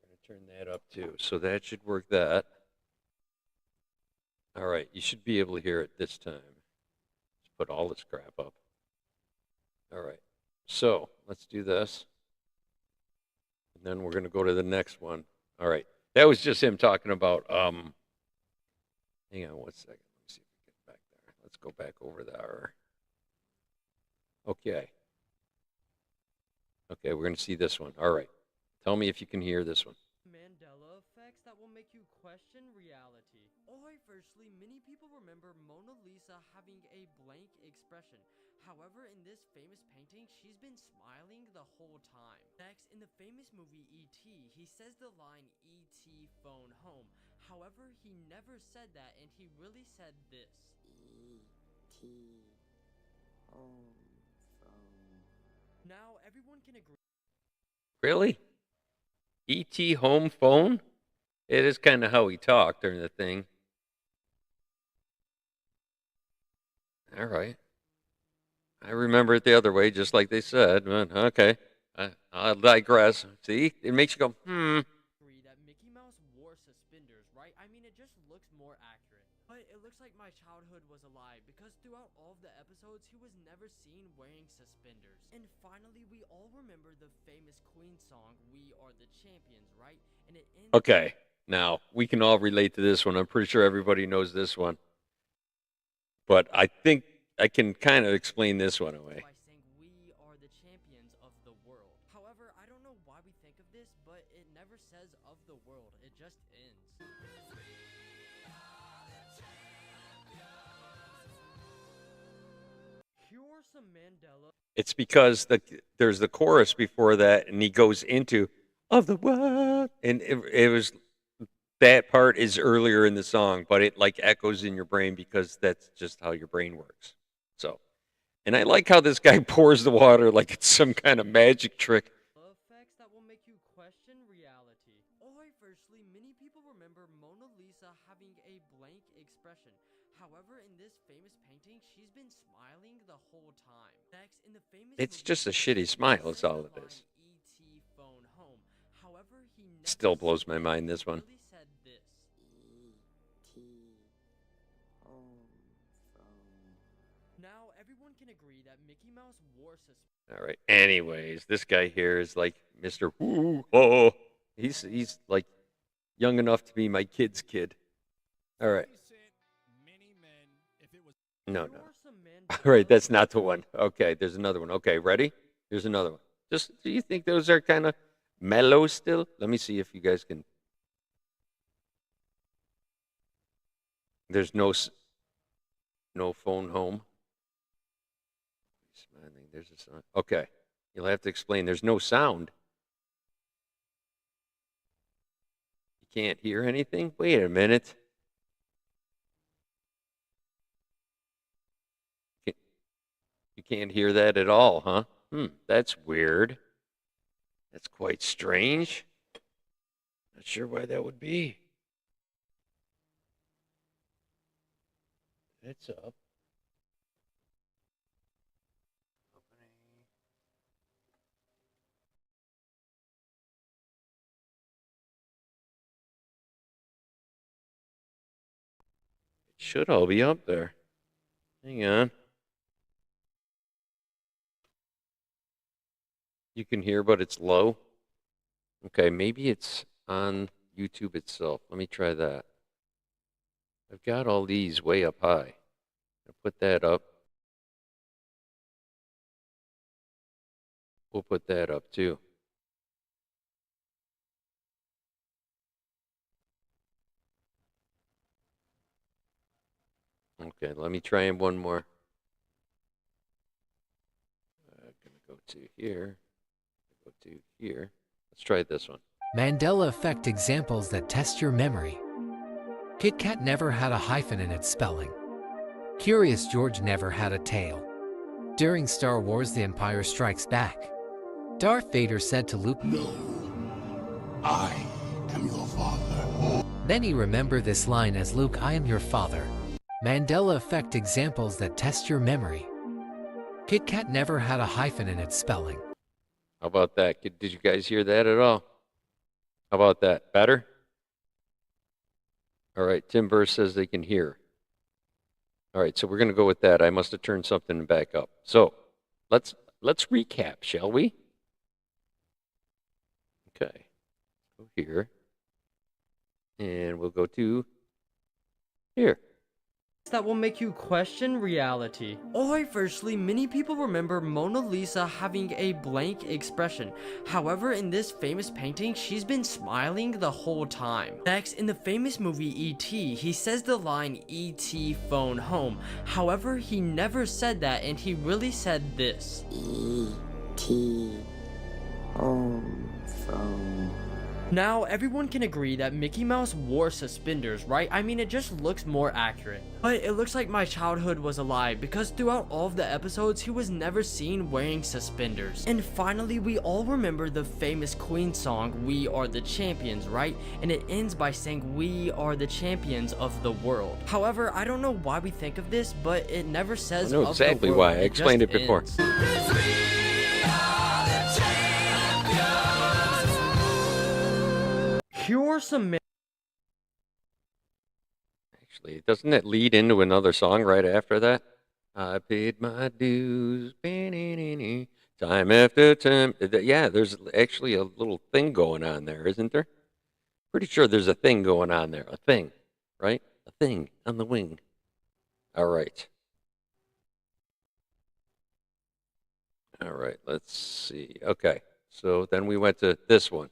I'm gonna turn that up too. So that should work that. All right, you should be able to hear it this time. Let's put all this crap up. All right. So let's do this. And then we're gonna go to the next one. All right. That was just him talking about hang on one second. Let me see if we get back there. Let's go back over there. Okay. Okay, we're going to see this one. All right. Tell me if you can hear this one. Mandela effects that will make you question reality. Oi, firstly, many people remember Mona Lisa having a blank expression. However, in this famous painting, she's been smiling the whole time. Next, in the famous movie E.T., he says the line E.T. phone home. However, he never said that, and he really said this. E.T. home phone. Now, everyone can agree. Really? E.T. home phone? It is kind of how he talked during the thing. All right. I remember it the other way, just like they said. But okay. I'll digress. See? It makes you go, That Mickey Mouse wore suspenders, right? I mean, it just looks more accurate. But it looks like my childhood was a lie because throughout all of the episodes, he was never seen wearing suspenders. And finally, we all remember the famous Queen song, We Are the Champions, right? And it ends. Okay. Now, we can all relate to this one. I'm pretty sure everybody knows this one. But I think I can kind of explain this one away. By saying we are the champions of the world. However, I don't know why we think of this, but it never says of the world. It just ends. Here are some Mandela. It's because there's the chorus before that, and he goes into of the world, and it was that part is earlier in the song, but it like echoes in your brain because that's just how your brain works. So, and I like how this guy pours the water like it's some kind of magic trick. Effects that will make you question reality. Oi, firstly, many people remember Mona Lisa having a blank expression. However, in this famous painting, she's been smiling the whole time. Next, in the famous It's movie, just a shitty smile, is all it is. E.T. phone home. However, he never Still blows my mind, this one. really said this. E.T. home phone. Now, everyone can agree that Mickey Mouse wore suspenders. All right. Anyways, this guy here is like Mr. Woo Oh. He's like young enough to be my kid's kid. All right. No, no. All right, that's not the one. Okay, there's another one. Okay, ready? Here's another one. Just do you think those are kind of mellow still? Let me see if you guys can. There's no phone home. Smiling. There's a sound. Okay, you'll have to explain. There's no sound. You can't hear anything. Wait a minute. You can't hear that at all, huh? That's weird. That's quite strange. Not sure why that would be. It's up. should all be up there. Hang on. You can hear, but it's low. Okay, maybe it's on YouTube itself. Let me try that. I've got all these way up high. I'll put that up. We'll put that up too. Okay, let me try him one more. I'm gonna go to here. Go to here. Let's try this one. Mandela effect examples that test your memory. Kit Kat never had a hyphen in its spelling. Curious George never had a tail. During Star Wars The Empire Strikes Back, Darth Vader said to Luke, "No, I am your father." then he remembered this line as Luke, I am your father. Mandela effect examples that test your memory. Kit Kat never had a hyphen in its spelling. How about that? Did you guys hear that at all? How about that? Better? All right, Tim Burr says they can hear. All right, so we're going to go with that. I must have turned something back up. So let's recap, shall we? Okay, go here. And we'll go to here. That will make you question reality. Alright, firstly, many people remember Mona Lisa having a blank expression. However, in this famous painting, she's been smiling the whole time. Next, in the famous movie E.T., he says the line, E.T. phone home. However, he never said that, and he really said this. E.T. home phone. Now, everyone can agree that Mickey Mouse wore suspenders, right? I mean, it just looks more accurate. But it looks like my childhood was a lie, because throughout all of the episodes, he was never seen wearing suspenders. And finally, we all remember the famous Queen song, We Are the Champions, right? And it ends by saying, we are the champions of the world. However, I don't know why we think of this, but it never says I know of the exactly world. why. I It explained just it before. ends. Here are some Actually, doesn't it lead into another song right after that? I paid my dues. Time after time. Yeah, there's actually a little thing going on there, isn't there? Pretty sure there's a thing going on there. A thing, right? A thing on the wing. All right. All right, let's see. Okay, so then we went to this one.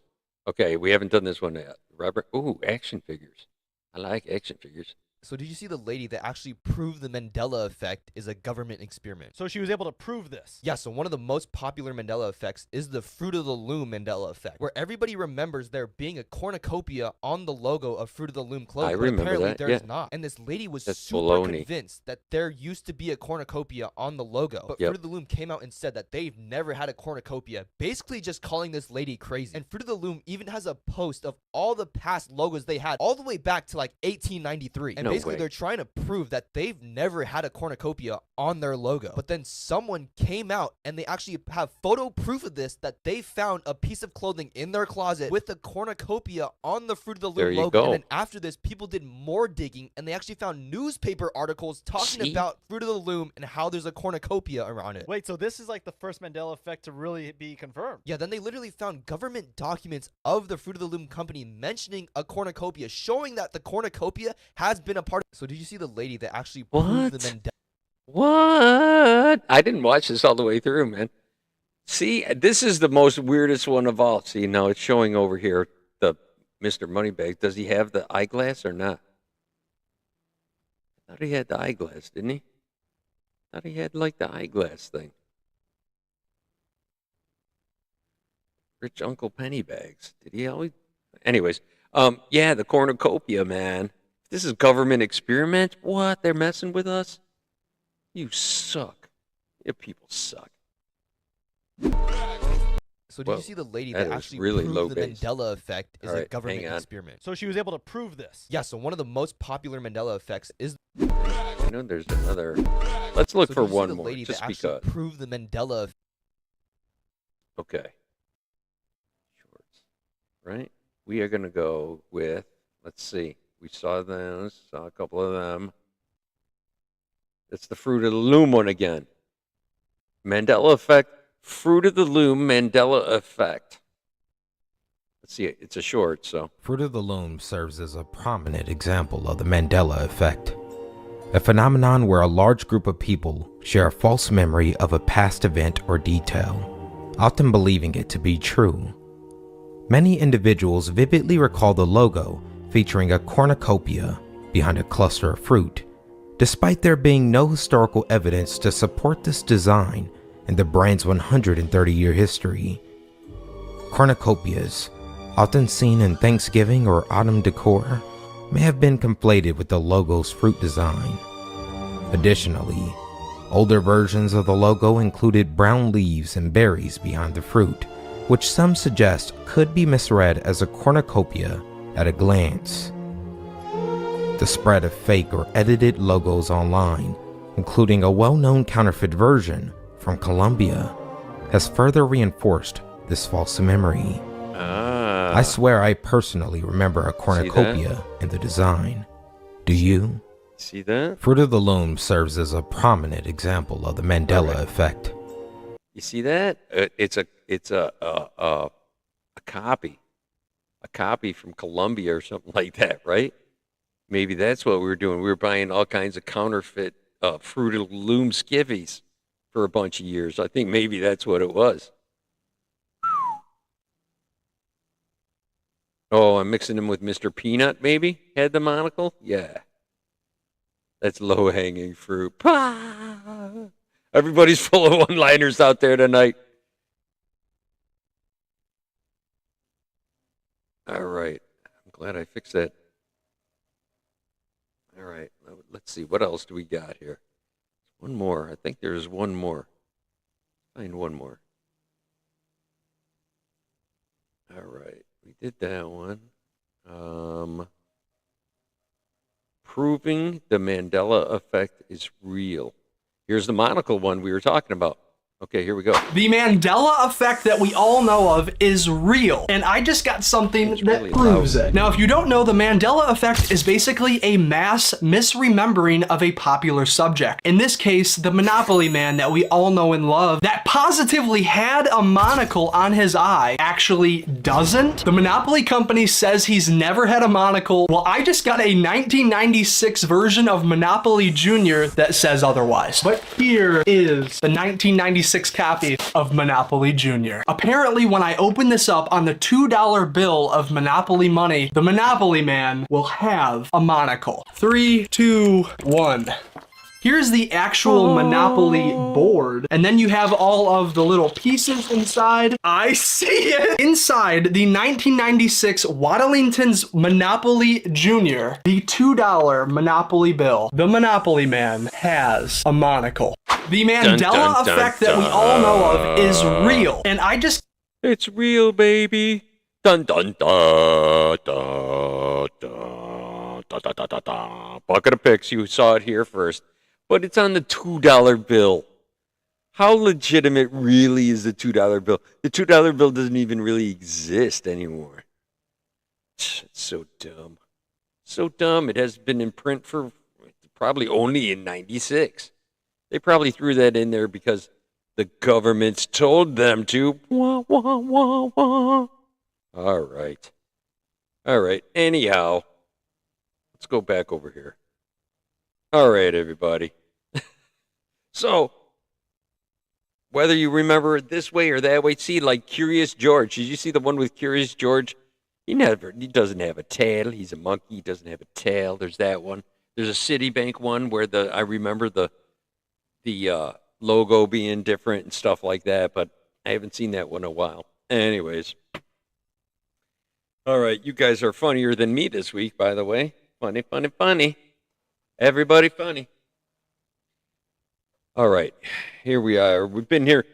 Okay, we haven't done this one yet. Robert, ooh, action figures. I like action figures. So did you see the lady that actually proved the Mandela effect is a government experiment? So she was able to prove this. Yeah, so one of the most popular Mandela effects is the Fruit of the Loom Mandela effect, where everybody remembers there being a cornucopia on the logo of Fruit of the Loom clothing. I but remember apparently that, there's yeah. not. And this lady was That's super baloney. convinced that there used to be a cornucopia on the logo. But Yep. Fruit of the Loom came out and said that they've never had a cornucopia, basically just calling this lady crazy. And Fruit of the Loom even has a post of all the past logos they had, all the way back to like 1893. And No basically way. they're trying to prove that they've never had a cornucopia on their logo. But then someone came out and they actually have photo proof of this, that they found a piece of clothing in their closet with the cornucopia on the Fruit of the There Loom you logo. go. And then after this, people did more digging and they actually found newspaper articles talking See? about Fruit of the Loom and how there's a cornucopia around it. Wait, so this is like the first Mandela effect to really be confirmed. Yeah, then they literally found government documents of the Fruit of the Loom company mentioning a cornucopia, showing that the cornucopia has been a part of. So did you see the lady that actually proved the What? Mandela? What? I didn't watch this all the way through, man. See, this is the most weirdest one of all. See, now it's showing over here the Mr. Moneybags. Does he have the eyeglass or not? I thought he had the eyeglass, didn't he? I thought he had like the eyeglass thing. Rich Uncle Pennybags. Did he always? Anyways, yeah, the cornucopia, man. This is government experiment. What? They're messing with us? You suck. You people suck. So did Whoa, you see the lady that that is actually really proved low the bass. Mandela effect is All a right, government hang on. experiment? So she was able to prove this. Yeah, so one of the most popular Mandela effects is. I know there's another. Let's look So for did you see one the more, lady just that actually because. proved the Mandela effect? Okay. Shorts. Right? We are going to go with, let's see. We saw those, saw a couple of them. That's the Fruit of the Loom one again. Mandela effect, Fruit of the Loom, Mandela effect. Let's see, it's a short, so. Fruit of the Loom serves as a prominent example of the Mandela effect, a phenomenon where a large group of people share a false memory of a past event or detail, often believing it to be true. Many individuals vividly recall the logo featuring a cornucopia behind a cluster of fruit, despite there being no historical evidence to support this design in the brand's 130-year history. Cornucopias, often seen in Thanksgiving or autumn decor, may have been conflated with the logo's fruit design. Additionally, older versions of the logo included brown leaves and berries behind the fruit, which some suggest could be misread as a cornucopia at a glance. The spread of fake or edited logos online, including a well-known counterfeit version from Colombia, has further reinforced this false memory. I swear I personally remember a cornucopia in the design. Do you? See that? Fruit of the Loom serves as a prominent example of the Mandela effect. You see that? It's a copy from Colombia or something like that, right? Maybe that's what we were doing. We were buying all kinds of counterfeit Fruit of the Loom skivvies for a bunch of years. I think maybe that's what it was. Oh, I'm mixing them with Mr. Peanut, maybe? Had the monocle? Yeah. That's low-hanging fruit. Pah! Everybody's full of one-liners out there tonight. All right. I'm glad I fixed that. All right. Let's see. What else do we got here? One more. I think there's one more. Find one more. All right. We did that one. Proving the Mandela effect is real. Here's the monocle one we were talking about. Okay, here we go. The Mandela effect that we all know of is real, and I just got something that really proves loud. it. Now, if you don't know, the Mandela effect is basically a mass misremembering of a popular subject. In this case, the Monopoly man that we all know and love, that positively had a monocle on his eye, actually doesn't. The Monopoly company says he's never had a monocle. Well, I just got a 1996 version of Monopoly Jr. that says otherwise. But here is the 1996 copy of Monopoly Jr. Apparently, when I open this up on the $2 bill of Monopoly money, the Monopoly man will have a monocle. 3, 2, 1. Here's the actual Monopoly board, and then you have all of the little pieces inside. I see it! Inside the 1996 Waddlington's Monopoly Jr., the $2 Monopoly bill, the Monopoly man has a monocle. The Mandela effect that we all know of is real, and I just... It's real, baby. Dun dun dun dun dun dun dun dun dun. Bucket of picks. You saw it here first. But it's on the $2 bill. How legitimate really is the $2 bill? The $2 bill doesn't even really exist anymore. It's so dumb. So dumb. It has been in print for probably only in 96. They probably threw that in there because the governments told them to. Wah, wah, wah, wah. All right. All right. Anyhow, let's go back over here. All right, everybody. So, whether you remember it this way or that way, see, like Curious George. Did you see the one with Curious George? He doesn't have a tail. He's a monkey. He doesn't have a tail. There's that one. There's a Citibank one where I remember the logo being different and stuff like that, but I haven't seen that one in a while. Anyways. All right, you guys are funnier than me this week, by the way. Funny, funny, funny. Everybody funny. All right, here we are. We've been here.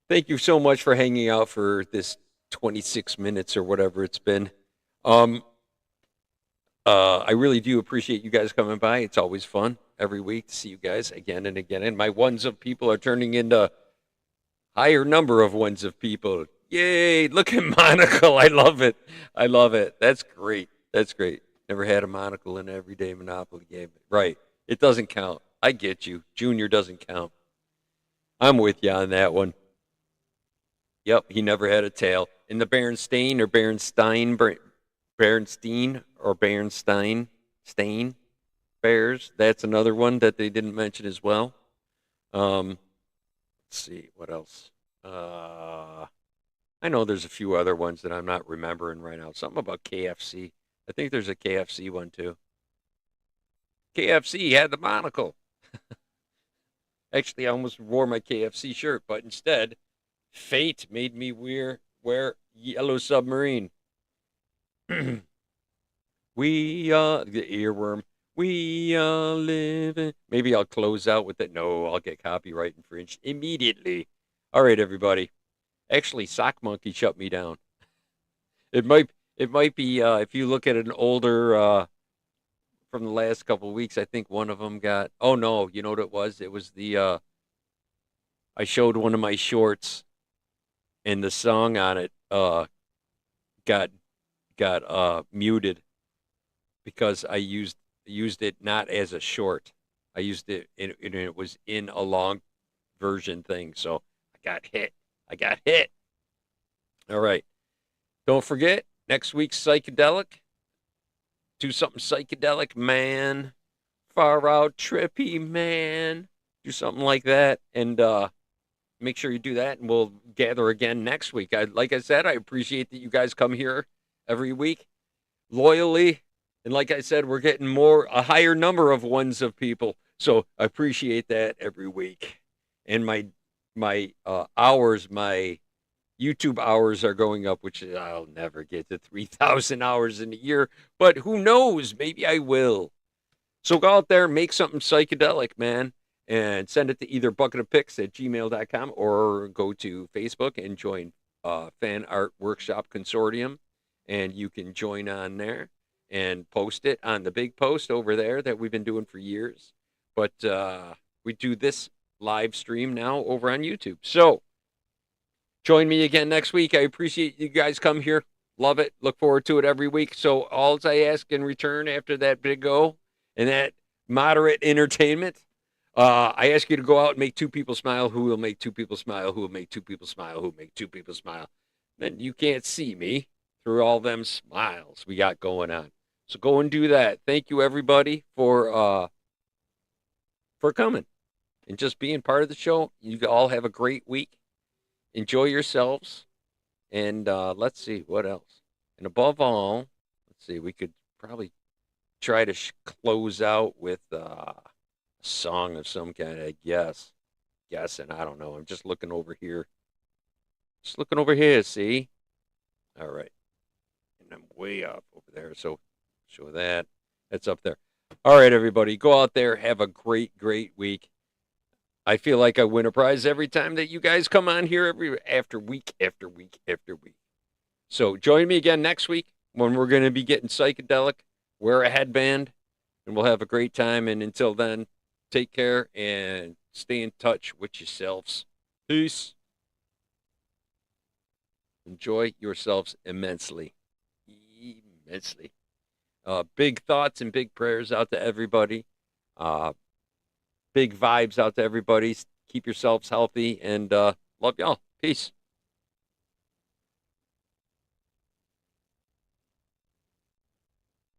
Thank you so much for hanging out for this 26 minutes or whatever it's been. I really do appreciate you guys coming by. It's always fun every week to see you guys again and again. And my ones of people are turning into higher number of ones of people. Yay, look at Monocle. I love it. I love it. That's great. That's great. Never had a monocle in an everyday Monopoly game. Right. It doesn't count. I get you. Junior doesn't count. I'm with you on that one. Yep, he never had a tail. In the Berenstain or Berenstain Stain Bears, that's another one that they didn't mention as well. Let's see, what else? I know there's a few other ones that I'm not remembering right now. Something about KFC. I think there's a KFC one too. KFC had the monocle. Actually, I almost wore my KFC shirt, but instead, fate made me wear Yellow Submarine. We the earworm. We are living. Maybe I'll close out with it. No, I'll get copyright infringed immediately. All right, everybody. Actually, Sock Monkey shut me down. It might be if you look at an older from the last couple of weeks. I think one of them got. Oh no, you know what it was? It was the I showed one of my shorts, and the song on it got muted because I used it not as a short. I used it and it was in a long version thing. So I got hit. All right. Don't forget, next week's psychedelic. Do something psychedelic, man. Far out trippy, man. Do something like that. And make sure you do that. And we'll gather again next week. Like I said, I appreciate that you guys come here every week loyally. And like I said, we're getting a higher number of ones of people. So I appreciate that every week. And my hours, my YouTube hours are going up, which I'll never get to 3,000 hours in a year. But who knows? Maybe I will. So go out there, make something psychedelic, man. And send it to either bucketofpics@gmail.com or go to Facebook and join Fan Art Workshop Consortium. And you can join on there and post it on the big post over there that we've been doing for years. But we do this live stream now over on YouTube. So join me again next week. I appreciate you guys come here. Love it. Look forward to it every week. So all I ask in return after that big go and that moderate entertainment, I ask you to go out and make two people smile. Who will make two people smile? Who will make two people smile? Who will make two people smile? Then you can't see me through all them smiles we got going on. So go and do that. Thank you, everybody, for coming and just being part of the show. You all have a great week. Enjoy yourselves. And let's see, what else? And above all, let's see, we could probably try to close out with a song of some kind, I guess. Guessing, I don't know. I'm just looking over here. See? All right. And I'm way up over there, so show that. That's up there. All right, everybody, go out there. Have a great, great week. I feel like I win a prize every time that you guys come on here week after week. So join me again next week when we're going to be getting psychedelic. Wear a headband, and we'll have a great time. And until then, take care and stay in touch with yourselves. Peace. Enjoy yourselves immensely. Big thoughts and big prayers out to everybody. Big vibes out to everybody. Keep yourselves healthy and love y'all. Peace.